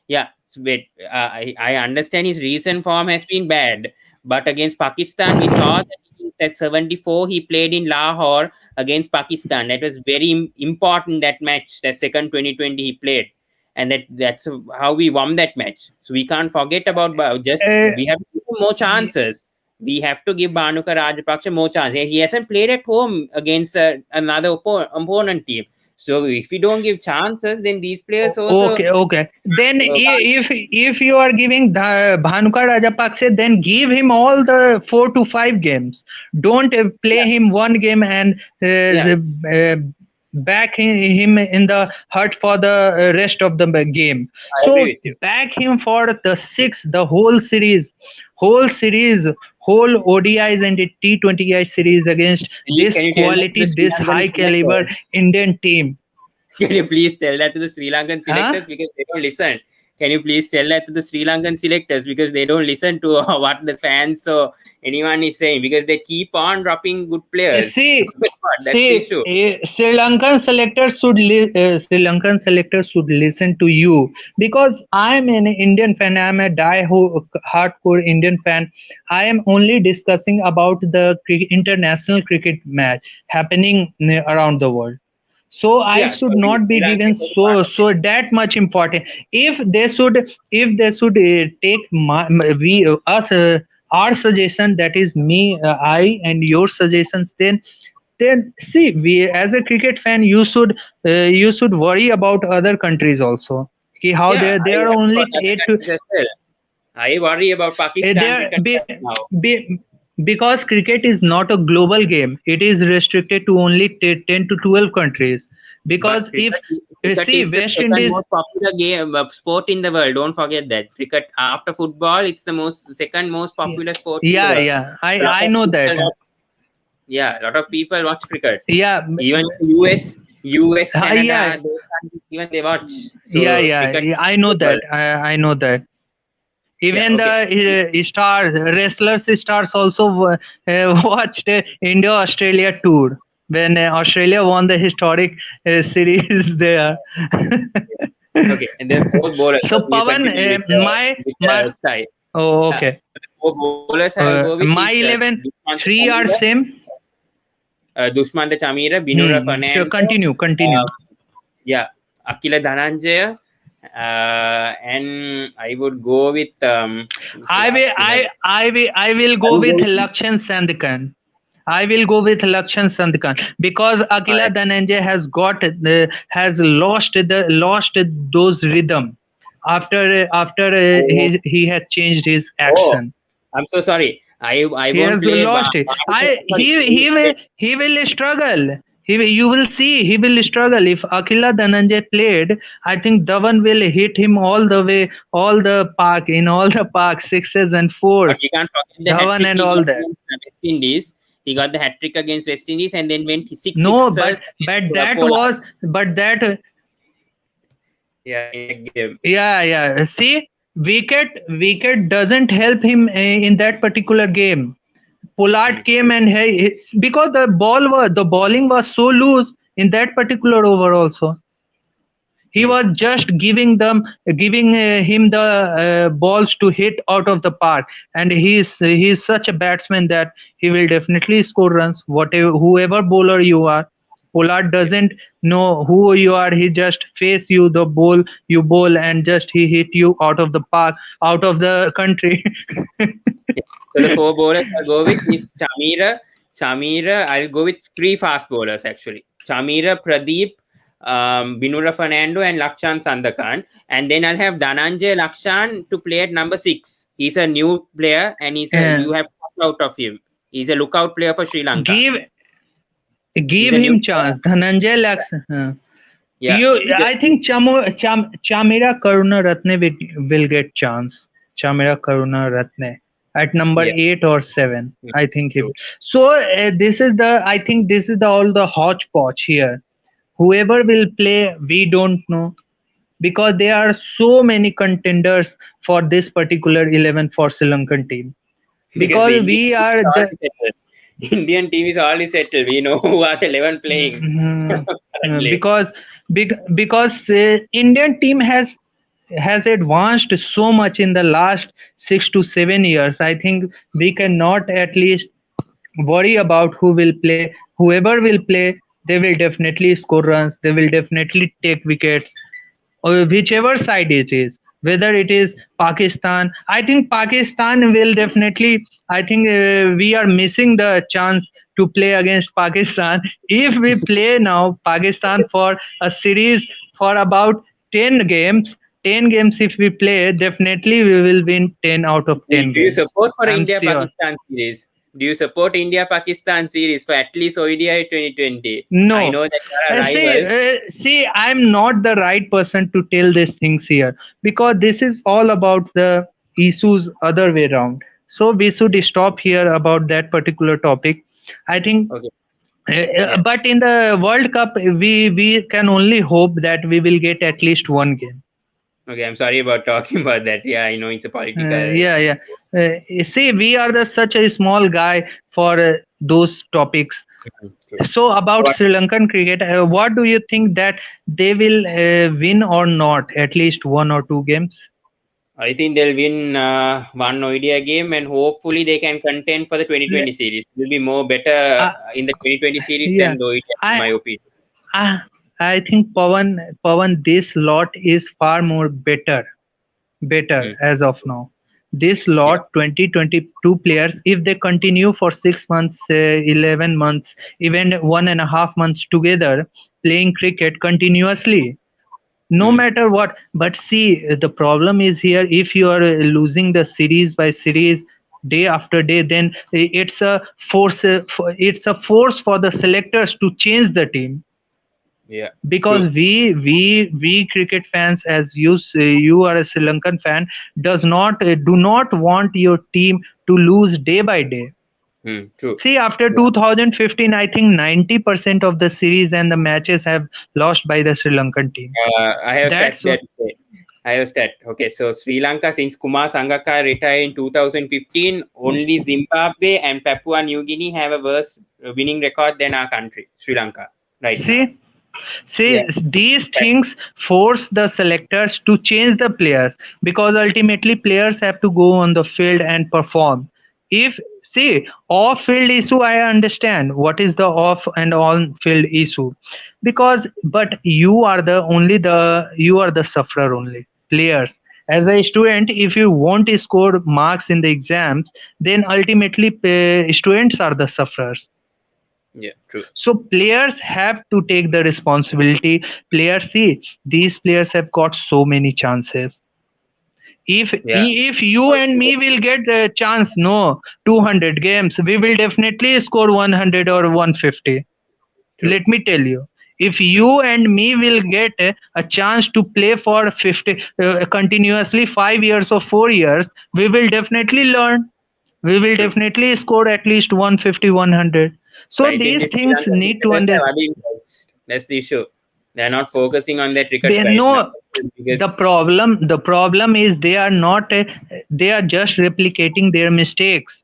Yeah, wait. I understand his recent form has been bad, but against Pakistan, we saw that at 74 he played in Lahore against Pakistan. That was very important that match. That second 2020 he played, and that's how we won that match. So we can't forget about just uh, we have to give him more chances. We have to give Bhanuka Rajapaksa more chances. He hasn't played at home against another opponent team. So if we don't give chances, then these players also Okay, okay. Then can't. if you are giving the Bhanuka Rajapakse, then give him all the 4 to 5 games. Don't play Yeah, him one game and yeah. him in the hurt for the rest of the game. I agree So with you. back him for the whole series, whole ODIs and the T20I series against Please, this can you tell that to quality, the Sri this Lankan high caliber selectors? Indian team. Can you please tell that to the Sri Lankan Huh? selectors because they don't listen? Can you please tell that to the Sri Lankan selectors because they don't listen to what the fans or anyone is saying because they keep on dropping good players. See, That's the see, issue. Sri Lankan selectors should listen to you because I'm an Indian fan. I'm a hardcore Indian fan. I am only discussing about the international cricket match happening around the world. So I Yeah, so should not Sri be Lanka given is also part of it. so that much important. If they should take we us our suggestion, that is me, I and your suggestions, then see, we as a cricket fan, you should worry about other countries also. Okay, how Yeah, they I are worry only about other eight to countries as well. I worry about they Pakistan are cricket right now. because cricket is not a global game. It is restricted to only 10 to 12 countries. But Because if cricket see is the West second Indies, most popular game sport in the world. Don't forget that. Cricket after football, it's the second most popular sport in the yeah, world. yeah, A lot I of know people that. watch, yeah, a lot of people watch cricket. Yeah, Even in the US, yeah, Canada, those countries, even they watch. yeah, So yeah, cricket yeah, I is know global. that. I know that. Yeah, Even okay. the stars, wrestlers stars also watched India Australia tour when Australia won the historic series there. Okay, and then fourth bowler. So So we'll Pavan, continue with the my side. oh, Yeah. okay. So the four bowlers I'll go with is My 11, Dushmantha three are Chamira, same. Dushmantha Chamira, Binura Sure, Fernando, continue. yeah, Akila Dhananjaya, and I would go with who's the I last will player? I will I go would go with with Lakshan Sandkan. I will go with Lakshan Sandkan because Akila uh, Dhananjay has lost those rhythm after oh, he has changed his oh, action. I'm so sorry. I He won't has play. lost it. Sorry. He will struggle. You will see he will struggle if Akila Dhananjay played. I think Dhawan will hit him all the way, all the park in all the park sixes and But fours. we can't forget the hat Dhawan trick and he all got that. against West Indies. He got the hat trick against West Indies and then went six No, sixers but against but that Pollard. was but that Yeah, in that game. yeah. See, wicket doesn't help him in that particular game. Pollard came True. and because the bowling was so loose in that particular over also. He was True. just giving him the balls to hit out of the park, and he's such a batsman that he will definitely score runs. Whatever whoever bowler you are, Pollard Yeah. doesn't know who you are. He just face you the ball you bowl, and just he hit you out of the park, out of the country. Yeah. So the four bowlers I'll go with is Chamira. I'll go with three fast bowlers actually. Chamira, Pradeep, Binura Fernando, and Lakshan Sandakan. And then I'll have Dhananjay Lakshan to play at number 6. He's a new player and Uh, you have to watch out of him. He's a lookout player for Sri Lanka. give He's give a new him player. chance. Dhananjay Laks. Yeah, because I think Chamira Karunaratne will get chance. Chamira Karunaratne at number yeah, 8 or 7. I think true. so. I think this is the all the hodgepodge here. Whoever will play, we don't know because there are so many contenders for this particular 11 for Sri Lankan team. Because the Because Indian we team is are just already settled. Indian team is already settled. We know who are the 11 playing Mhm. currently. Because Indian team has advanced so much in the last 6 to 7 years. I think we cannot at least worry about who will play. Whoever will play, they will definitely score runs. They will definitely take wickets, or whichever side it is, whether it is Pakistan. I think Pakistan will definitely, I think we are missing the chance to play against Pakistan. If we play now Pakistan for a series for about 10 games, 10 games if we play, definitely we will win 10 out of 10 Do you games. support for I'm India sure. Pakistan series? Do you support India-Pakistan series for at least ODI 2020? I No. know that you are a rival. See, I'm not the right person to tell these things here because this is all about the issues other way around. So we should stop here about that particular topic. I think, Okay. Yeah. but in the World Cup, we can only hope that we will get at least one game. Okay, I'm sorry about talking about that. Yeah, I know it's a political. Yeah, yeah. See, we are the such a small guy for those topics. True. So about What Sri Lankan cricket, what do you think that they will win or not? At least one or two games? I think they'll win one ODI game, and hopefully they can contend for the Le- 2020 series. Will be more better Uh, in the 2020 series yeah, than the ODI, in I my opinion. I I think Pawan, this lot is far more better Mm. as of now. This Yeah. lot 2022 players, if they continue for 6 months, 11 months, even 1.5 months together playing cricket continuously, no Mm. matter what. But see, the problem is here, if you are losing the series by series day after day, then it's a force, it's a force for the selectors to change the team. Yeah. Because True. we cricket fans, as you say, you are a Sri Lankan fan, does not do not want your team to lose day by day. Mm. True. See, after Yeah. 2015, I think 90% of the series and the matches have lost by the Sri Lankan team. I have stat That's there what. to say. I have stat. Okay, so Sri Lanka, since Kumar Sangakkara retired in 2015, only Zimbabwe and Papua New Guinea have a worse winning record than our country, Sri Lanka, right now. See, See, Yeah. these Fact. things force the selectors to change the players, because ultimately players have to go on the field and perform. If see off field issue, I understand what is the off and on field issue, because but you are the sufferer only. Players, as a student, if you won't score marks in the exams, then ultimately students are the sufferers. Yeah, true. So players have to take the responsibility. Players, see, these players have got so many chances. Yeah. If you and me will get a chance, no, 200 games, we will definitely score 100 or 150. True. Let me tell you, if Mm. you and me will get a chance to play for 50 continuously 5 years or 4 years, we will definitely learn. We will True. definitely score at least 150, 100. But So I think these the Sri things Lankan need to cricketers have understand. other interests. That's the issue. They're not focusing on their cricket right now. No, That's the the biggest. problem is they are not they are just replicating their mistakes,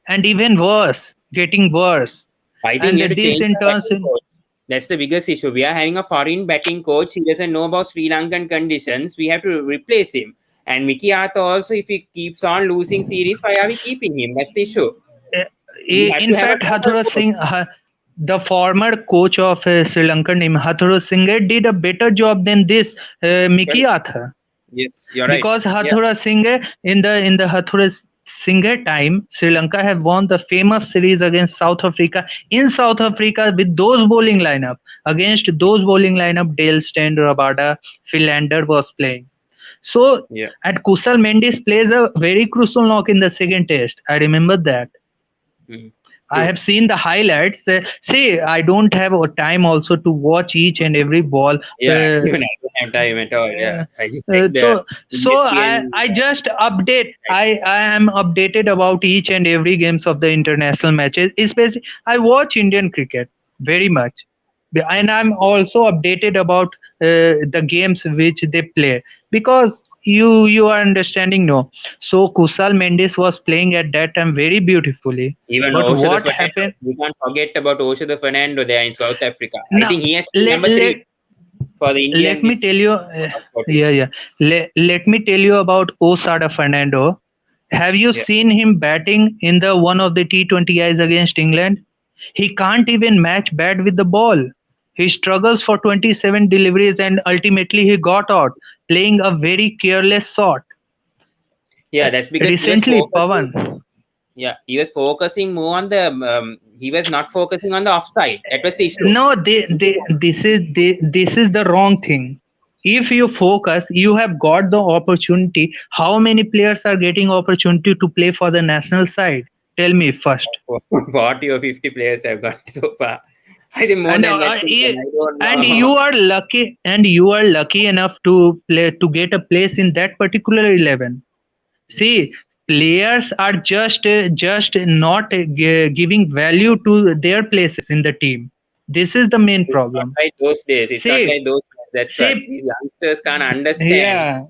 and even worse, getting worse. I think we And have to this change in the turns batting in, coach. That's the biggest issue. We are having a foreign batting coach. He doesn't know about Sri Lankan conditions. We have to replace him. And Mickey Arthur also, if he keeps on losing series, why are we keeping him? That's the issue. uh, We have in to have a fact, local Hathura coach. Singh, the former coach of Sri Lankan team, Hathura Singh, did a better job than this Mickey Correct. Arthur. Yes, you're right. Because Yeah. Hathura Singh, in the Hathura Singh time, Sri Lanka have won the famous series against South Africa in South Africa with those bowling lineup. Against those bowling lineup, Dale Steyn, Rabada, Philander was playing. So Yeah. at Kusal Mendes plays a very crucial knock in the second test. I remember that. Mm. I True. have seen the highlights. See, I don't have a time also to watch each and every ball. Yeah, even I don't have time at all. Yeah. Uh, I just check the so ESPN. I just update. I am updated about each and every games of the international matches. Especially, I watch Indian cricket very much, and I'm also updated about the games which they play, because you are understanding, no. So Kusal Mendes was playing at that time very beautifully, Even but Osho the what Fernando. happened We can't forget about Osho the Fernando there in South Africa. I now? think he has to be Let number three let for the let Indian me this tell you, forty. yeah, yeah. Let me tell you about Osada Fernando. Have you Yeah. seen him batting in the one of the T20Is against England? He can't even match bat with the ball. He struggles for 27 deliveries and ultimately he got out playing a very careless shot. Yeah, that's because he was Recently, focusing. Pavan. Yeah, he was focusing more on the. He was not focusing on the offside. That was the issue. No, this is the wrong thing. If you focus, you have got the opportunity. How many players are getting opportunity to play for the national side? Tell me first. 40 or 50 players have gone so far. I think more And than that. Even, I don't and know. you are lucky, and you are lucky enough to play to get a place in that particular 11. See, players are just not giving value to their places in the team. This is the main It's not problem. like those days. It's not See, like those days. That's what see, these youngsters can't understand. yeah.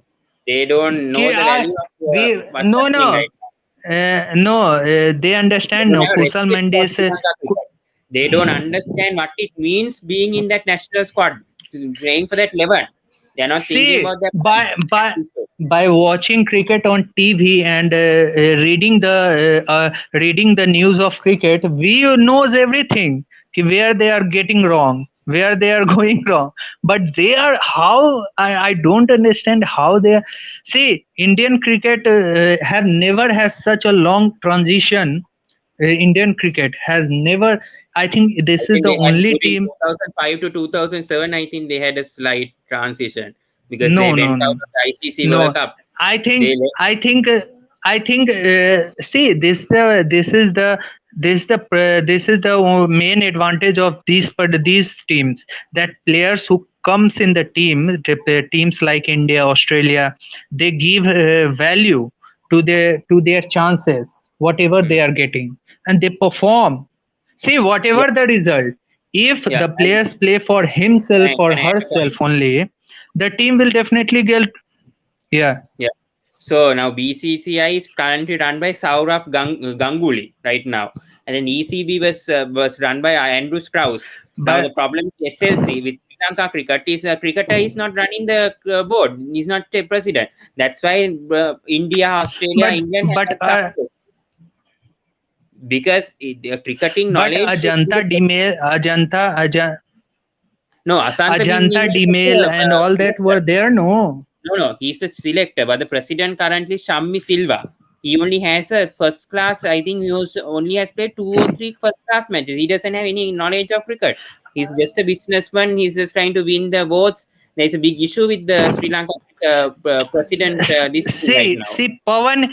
They don't know the value of We what's no happening no right now. no. They They understand. don't No, have Kusal respect for Mendes. Sri Lanka cricket. They don't understand what it means being in that national squad, playing for that 11. They're not thinking See, about their by watching cricket on TV and reading the news of cricket, we knows everything where they are getting wrong, where they are going wrong. But they are how I don't understand how they are. See, Indian cricket have never has such a long transition. Indian cricket has never. I think I this is think the they had only during team. 2005 to 2007. I think they had a slight transition because they No, no, went out no. of the ICC World No, Cup. I They think left. I think I think see this is the main advantage of these teams, that players who comes in the teams like India, Australia, they give value to their chances, whatever Hmm. they are getting, and they perform. See, Yeah, whatever the result, if yeah. the players play for himself or Can I add a herself point? only, the team will definitely get. Yeah. Yeah. So now BCCI is currently run by Saurav Ganguly right now, and then ECB was run by Andrew Strauss. Now the but problem with SLC with Sri Lanka cricket is a cricketer is not running the board. He's not a president. That's why India, Australia, but England but have success because the cricketing knowledge should be Ajanta the Demail, no Asanta Ajanta Bingley is Demail the and all that selector. were there. No, No, he's the selector, but the president currently Shammi Silva. He only has a first class. I think only has played two or three first class matches. He doesn't have any knowledge of cricket. He's just a businessman. He's just trying to win the votes. There's a big issue with the Sri Lanka president this thing right now. see Pavan,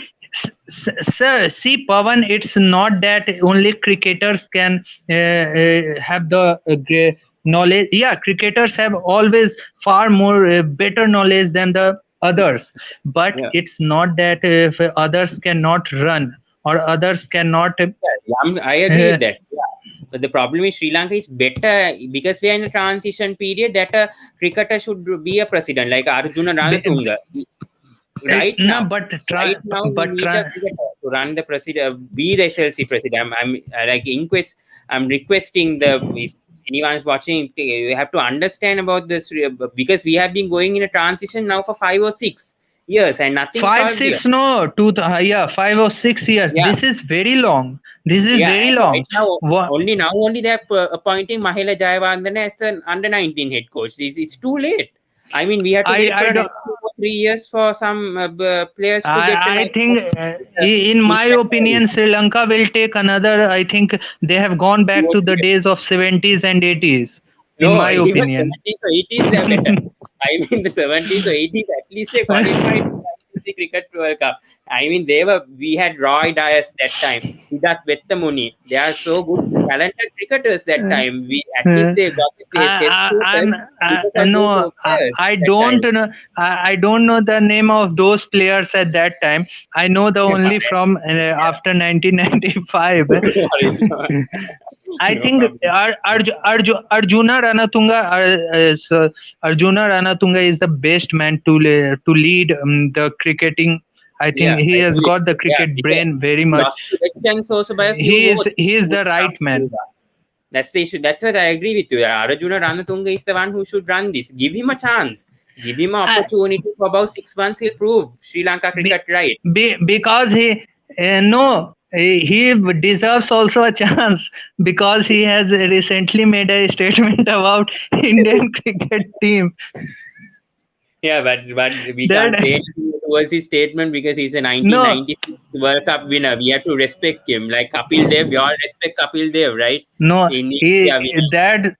sir. See Pavan. It's not that only cricketers can have the knowledge. Yeah, cricketers have always far more better knowledge than the others. But Yeah. it's not that if others cannot run or others cannot. I agree with that. Yeah. But the problem is Sri Lanka is better because we are in a transition period that a cricketer should be a president like Arjuna Uh, Ranatunga. Right no, now, right now we but need a cricketer to run the president, be the SLC president. I'm like inquest. I'm requesting the if anyone is watching, you have to understand about this because we have been going in a transition now for 5 or 6 years and nothing five solved here. six no two yeah 5 or 6 years. Yeah, This is very long. This is yeah, very and right long. now What only they're appointing Mahela Jayawardene as the under 19 head coach. It's too late. I mean, we have to wait for I don't. another 2 or 3 years for some players to get a I national think, in my international opinion, Sri Lanka will take another. I think they have gone back to the 2 or 3 years. days of 70s and 80s. In No, my even opinion. 70s or 80s they're better. I mean, the 70s or 80s, at least they qualified for the ICC Cricket World Cup. I mean, we had Roy Dias that time, Siddharth Vettamuni. They are so good, talented cricketers that time. At least Uh, they got the test I'm status because of no, those players I that don't time. know. I don't know the name of those players at that time. I know the only from after 1995. No worries. I No think problem. Arjuna Ranatunga, Arjuna Ranatunga is the best man to lead the cricketing. I think Yeah, I he has agree. got the Yeah, cricket because brain very he much. lost elections also by a few votes. He is the Mr. right man. That's the issue. That's what I agree with you. Arjuna Ranatunga is the one who should run this. Give him a chance. Give him an Uh, opportunity for about 6 months. He'll prove Sri Lanka cricket right. because no, he deserves also a chance, because he has recently made a statement about Indian cricket team Yeah, but we can't that say anything towards his statement because he's a no 1996 World Cup winner. We have to respect him. Like Kapil Dev, we all respect Kapil Dev, right? no In he India, we that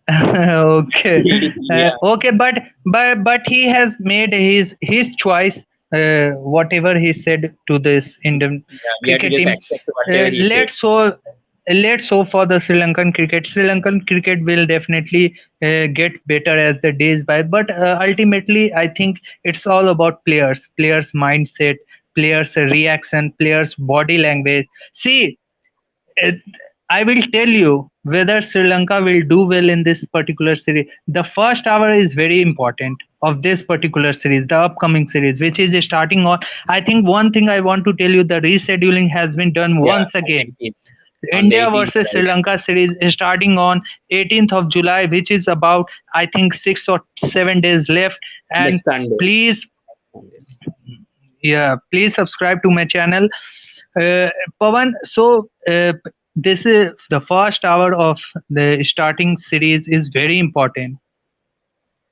okay need. Yeah. okay, but he has made his choice. whatever he said to this Indian Yeah, we have to cricket just team. accept whatever he said. Let's hope for the Sri Lankan cricket. Sri Lankan cricket will definitely get better as the days by. But ultimately, I think it's all about players' mindset, players' reaction, players' body language. See, it, I will tell you whether Sri Lanka will do well in this particular series. The first hour is very important of this particular series, the upcoming series, which is starting on. I think one thing I want to tell you, the rescheduling has been done Yeah, once on again. 18th, on the India 18th, versus Sri right? Lanka series is starting on 18th of July, which is about, I think, 6 or 7 days left. And Next Sunday. please, Sunday. yeah, please subscribe to my channel. Pawan, so this is the first hour of the starting series is very important.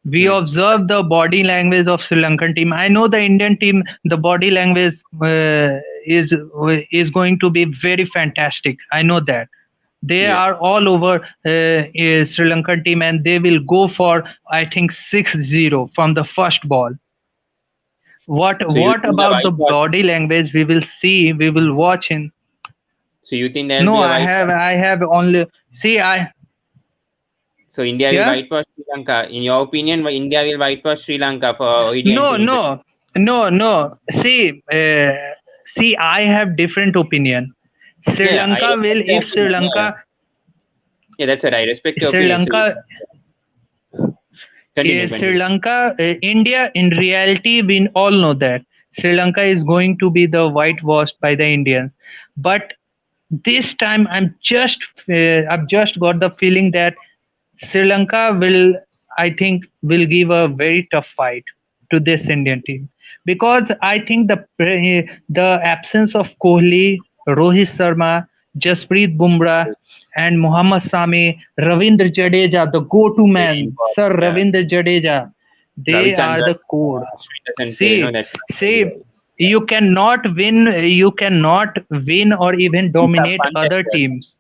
We Hmm. observe the body language of Sri Lankan team. I know the Indian team, the body language is going to be very fantastic. I know that they Yeah. are all over Sri Lankan team, and they will go for, I think, 6-0 from the first ball. So you What think the about the whitewash? body language? We will see. We will watch in. So you think there will No, be a I have whitewash? I have only see I So India will yeah. whitewash Sri Lanka. In your opinion, India will whitewash Sri Lanka for ODI and No, T20? no. See, I have different opinion. Sri Yeah, I Lanka will respect your if Sri opinion. Yeah, Lanka yeah, that's what I respect your Sri opinion. So Lanka continue, Sri continue. Lanka, India, in reality, we all know that Sri Lanka is going to be the whitewashed by the Indians. But this time, I've just got the feeling that Sri Lanka will, I think, will give a very tough fight to this Indian team because I think the absence of Kohli, Rohit Sharma, Jasprit Bumrah, and Mohammad Sami, Ravindra Jadeja, the go-to Very man, Sir important. Yeah, Ravindra Jadeja, they are Ravichandran, the core. Ashwin doesn't play. See, That's see, yeah. you cannot win or even Rishabh dominate Pant as other well. teams.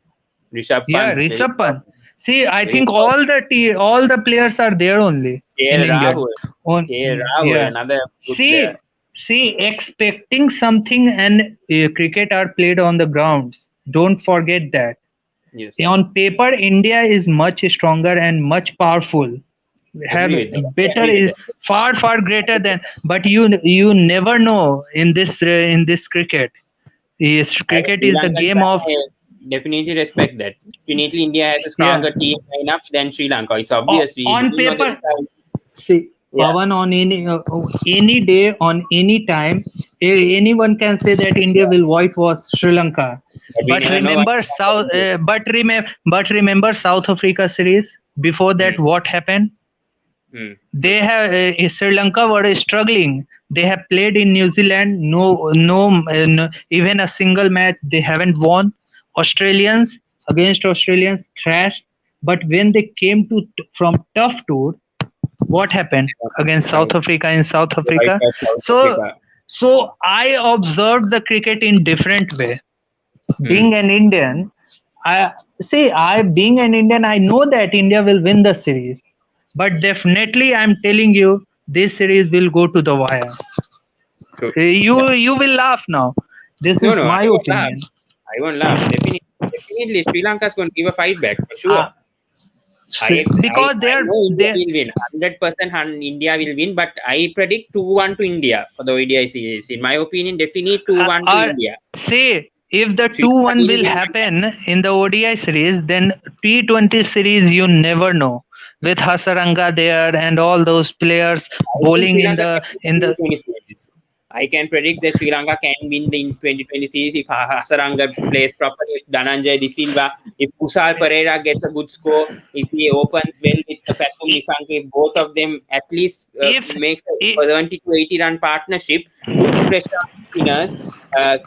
Rishabh Yeah, Pant, very Rishabh Pant. important. See, I Very think important. all the players are there only in KL India. Rahul. On KL Rahul, yeah. another good player. See, expecting something and cricket are played on the grounds. Don't forget that. Yes. On paper, India is much stronger and much powerful. Have Agree with that. I better agree with is that. far greater than. But you never know in this cricket. Yes, As a cricket Sri is the Lankan game fan, of I definitely respect that. Definitely, India has a yeah. stronger team lineup than Sri Lanka. It's obvious. We On know paper, themselves. see, Yeah, Pawan, on any day, on any time, anyone can say that India yeah. will whitewash Sri Lanka. But we never know what Sri Lanka will do. But remember South Africa series. Before Hmm. that, what happened? True. They have Sri Lanka were struggling. They have played in New Zealand. No, even a single match they haven't won. Australians against Australians thrashed. But when they came to from tough tour, what happened against Right. South Africa in South The white Africa? was South So Africa. so I observed the cricket in different way. Hmm. Being an Indian, I being an Indian, I know that India will win the series. But definitely I'm telling you this series will go to the wire. True. Yeah. You will laugh now. This No, is no, I my won't laugh. opinion. I won't laugh. Definitely, definitely, Sri Lanka's going to give a fight back for sure. Uh, because I know India they will win. 100% India will win, but I predict 2-1 to India for the ODI series. In my opinion, definitely 2-1 to are India. say if the Sri Lanka 2-1 will will win. happen in the ODI series, then T20 series you never know. With Hasaranga there and all those players I think bowling Sri Lanka can win in the the T20 series. I can predict that Sri Lanka can win the 2020 series if Hasaranga plays properly, if Dhananjay De Silva, if Kusal Pereira gets a good score, if he opens well with the Pathum Nisanka, if both of them at least if makes if a 70 to 80 run partnership, puts pressure on spinners,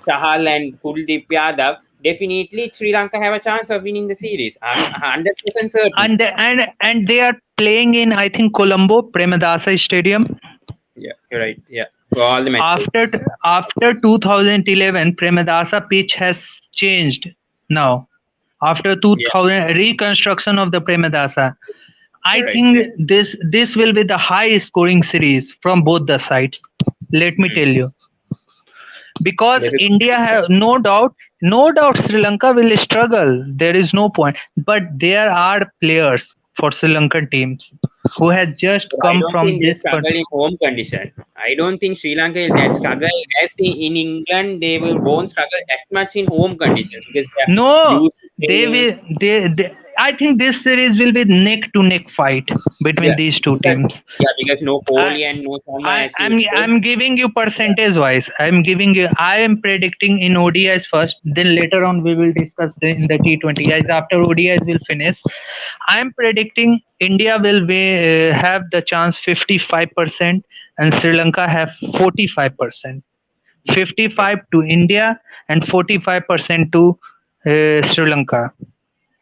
Sahal and Kuldeep Yadav, definitely Sri Lanka have a chance of winning the series. I'm 100% certain. and they are playing in, I think, Colombo Premadasa Stadium. Yeah, you're right. Yeah, for all the After matches. after 2011, Premadasa pitch has changed now. After Yeah, 2000 reconstruction of the Premadasa, I you're right. think this will be the high scoring series from both the sides. Let me tell Hmm. you, because That's a good India prediction. have no doubt Sri Lanka will struggle. There is no point. But there are players for Sri Lankan teams who had just But I come don't from think they this. struggle in home condition. I don't think Sri Lanka will that struggle as in England. They will won't struggle that much in home conditions because they are No, used to they playing. will. They I think this series will be neck to neck fight between Yeah, these two because teams. no I, Kohli and no Sharma I as you I'm said. I'm giving you Yeah, percentage wise. I am predicting in ODIs first. Then later on we will discuss in the T20s. After ODIs will finish, I am predicting India will have the chance 55% and Sri Lanka have 45%. 55 okay. to India and 45% to Sri Lanka.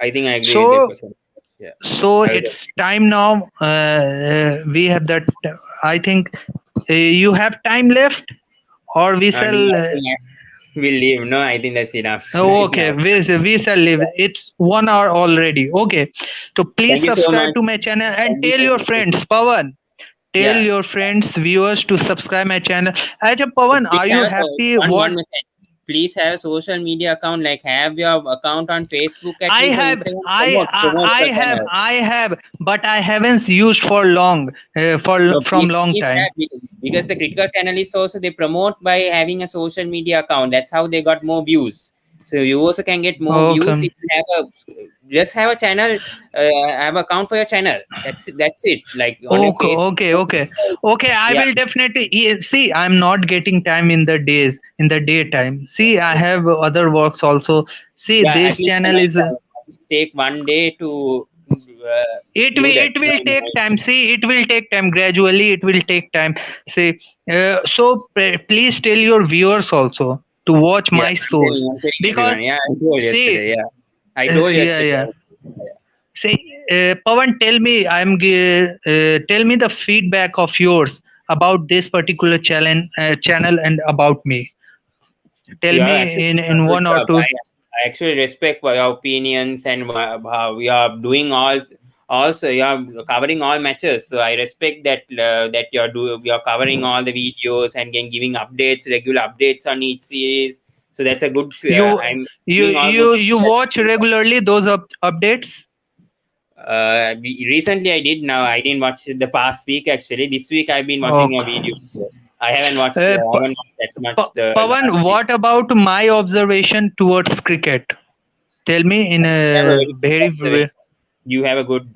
I think I agree with that So percent. Yeah, so I was. it's time now. We have that. I think you have time left, or we No, shall. I think we'll leave. No, I think that's enough Oh, right okay, now. we shall leave. Yeah. It's 1 hour already. Okay, so please Thank you so subscribe much. to my channel and Thank you tell so your much. friends. Pawan, tell Yeah. your friends, viewers to subscribe my channel. Acha Pawan, are Please you have happy? one What message. Please have a social media account. Like have your account on Facebook at I least or have, Instagram. Promote your channel. I have, but I haven't used for long, for No, from long please time. have because the critical analysts also they promote by having a social media account. That's how they got more views. So you also can get more views Okay. if you have a just have a channel, have account for your channel. That's it. Like on your Okay, Facebook. okay. I Yeah. will definitely see. I'm not getting time in the days, in the daytime. See, I Yes. have other works also. See, Yeah. At this least channel is. at least take one day to do that. It will take time. See, it will take time. Gradually, it will take time. See, so please tell your viewers also to watch Yeah, my shows I'm telling because everyone. Yeah, I told see, yesterday. Yeah, I told yeah, yesterday. yeah. See, Pawan, tell me, tell me the feedback of yours about this particular channel and about me. Tell You are me actually in doing a good one or job. two. I actually respect your opinions and how you are doing all. Also, you are covering all matches, so I respect that that you're covering all the videos and giving updates, regular updates on each series. So that's a good. You I'm doing all good. you watch regularly those updates. Recently I did. Now I didn't watch it the past week. Actually, this week I've been watching your Okay. videos. I haven't watched. I haven't watched that much the Pawan, last week. what about my observation towards cricket? Tell me in You have a a very good very observation. You have a good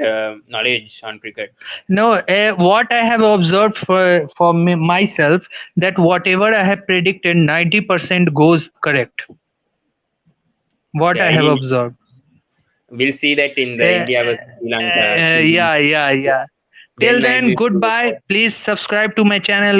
knowledge on cricket. no. What I have observed for myself, that whatever I have predicted, 90% goes correct. What Okay, I I have didn't. observed. We'll see that in the Uh, India versus Sri Lanka series. yeah, yeah, Yeah. yeah. Till Then might then, be. goodbye. Please subscribe to my channel.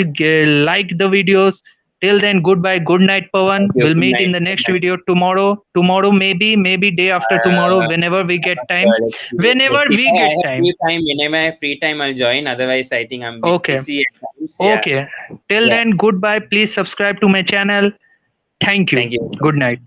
Like the videos. Till then, goodbye. Good night, Pawan. Thank you. We'll Good meet in night. the Good next night. video tomorrow. Tomorrow, maybe day after tomorrow, whenever we I'm get not time. sure. Let's see. Whenever Let's see. If we I get have time. free time, whenever I have free time, I'll join. Otherwise, I think I'm a bit Okay. busy at times. Yeah. Okay. Till Yeah. then, goodbye. Please subscribe to my channel. Thank you. Thank you. Good night.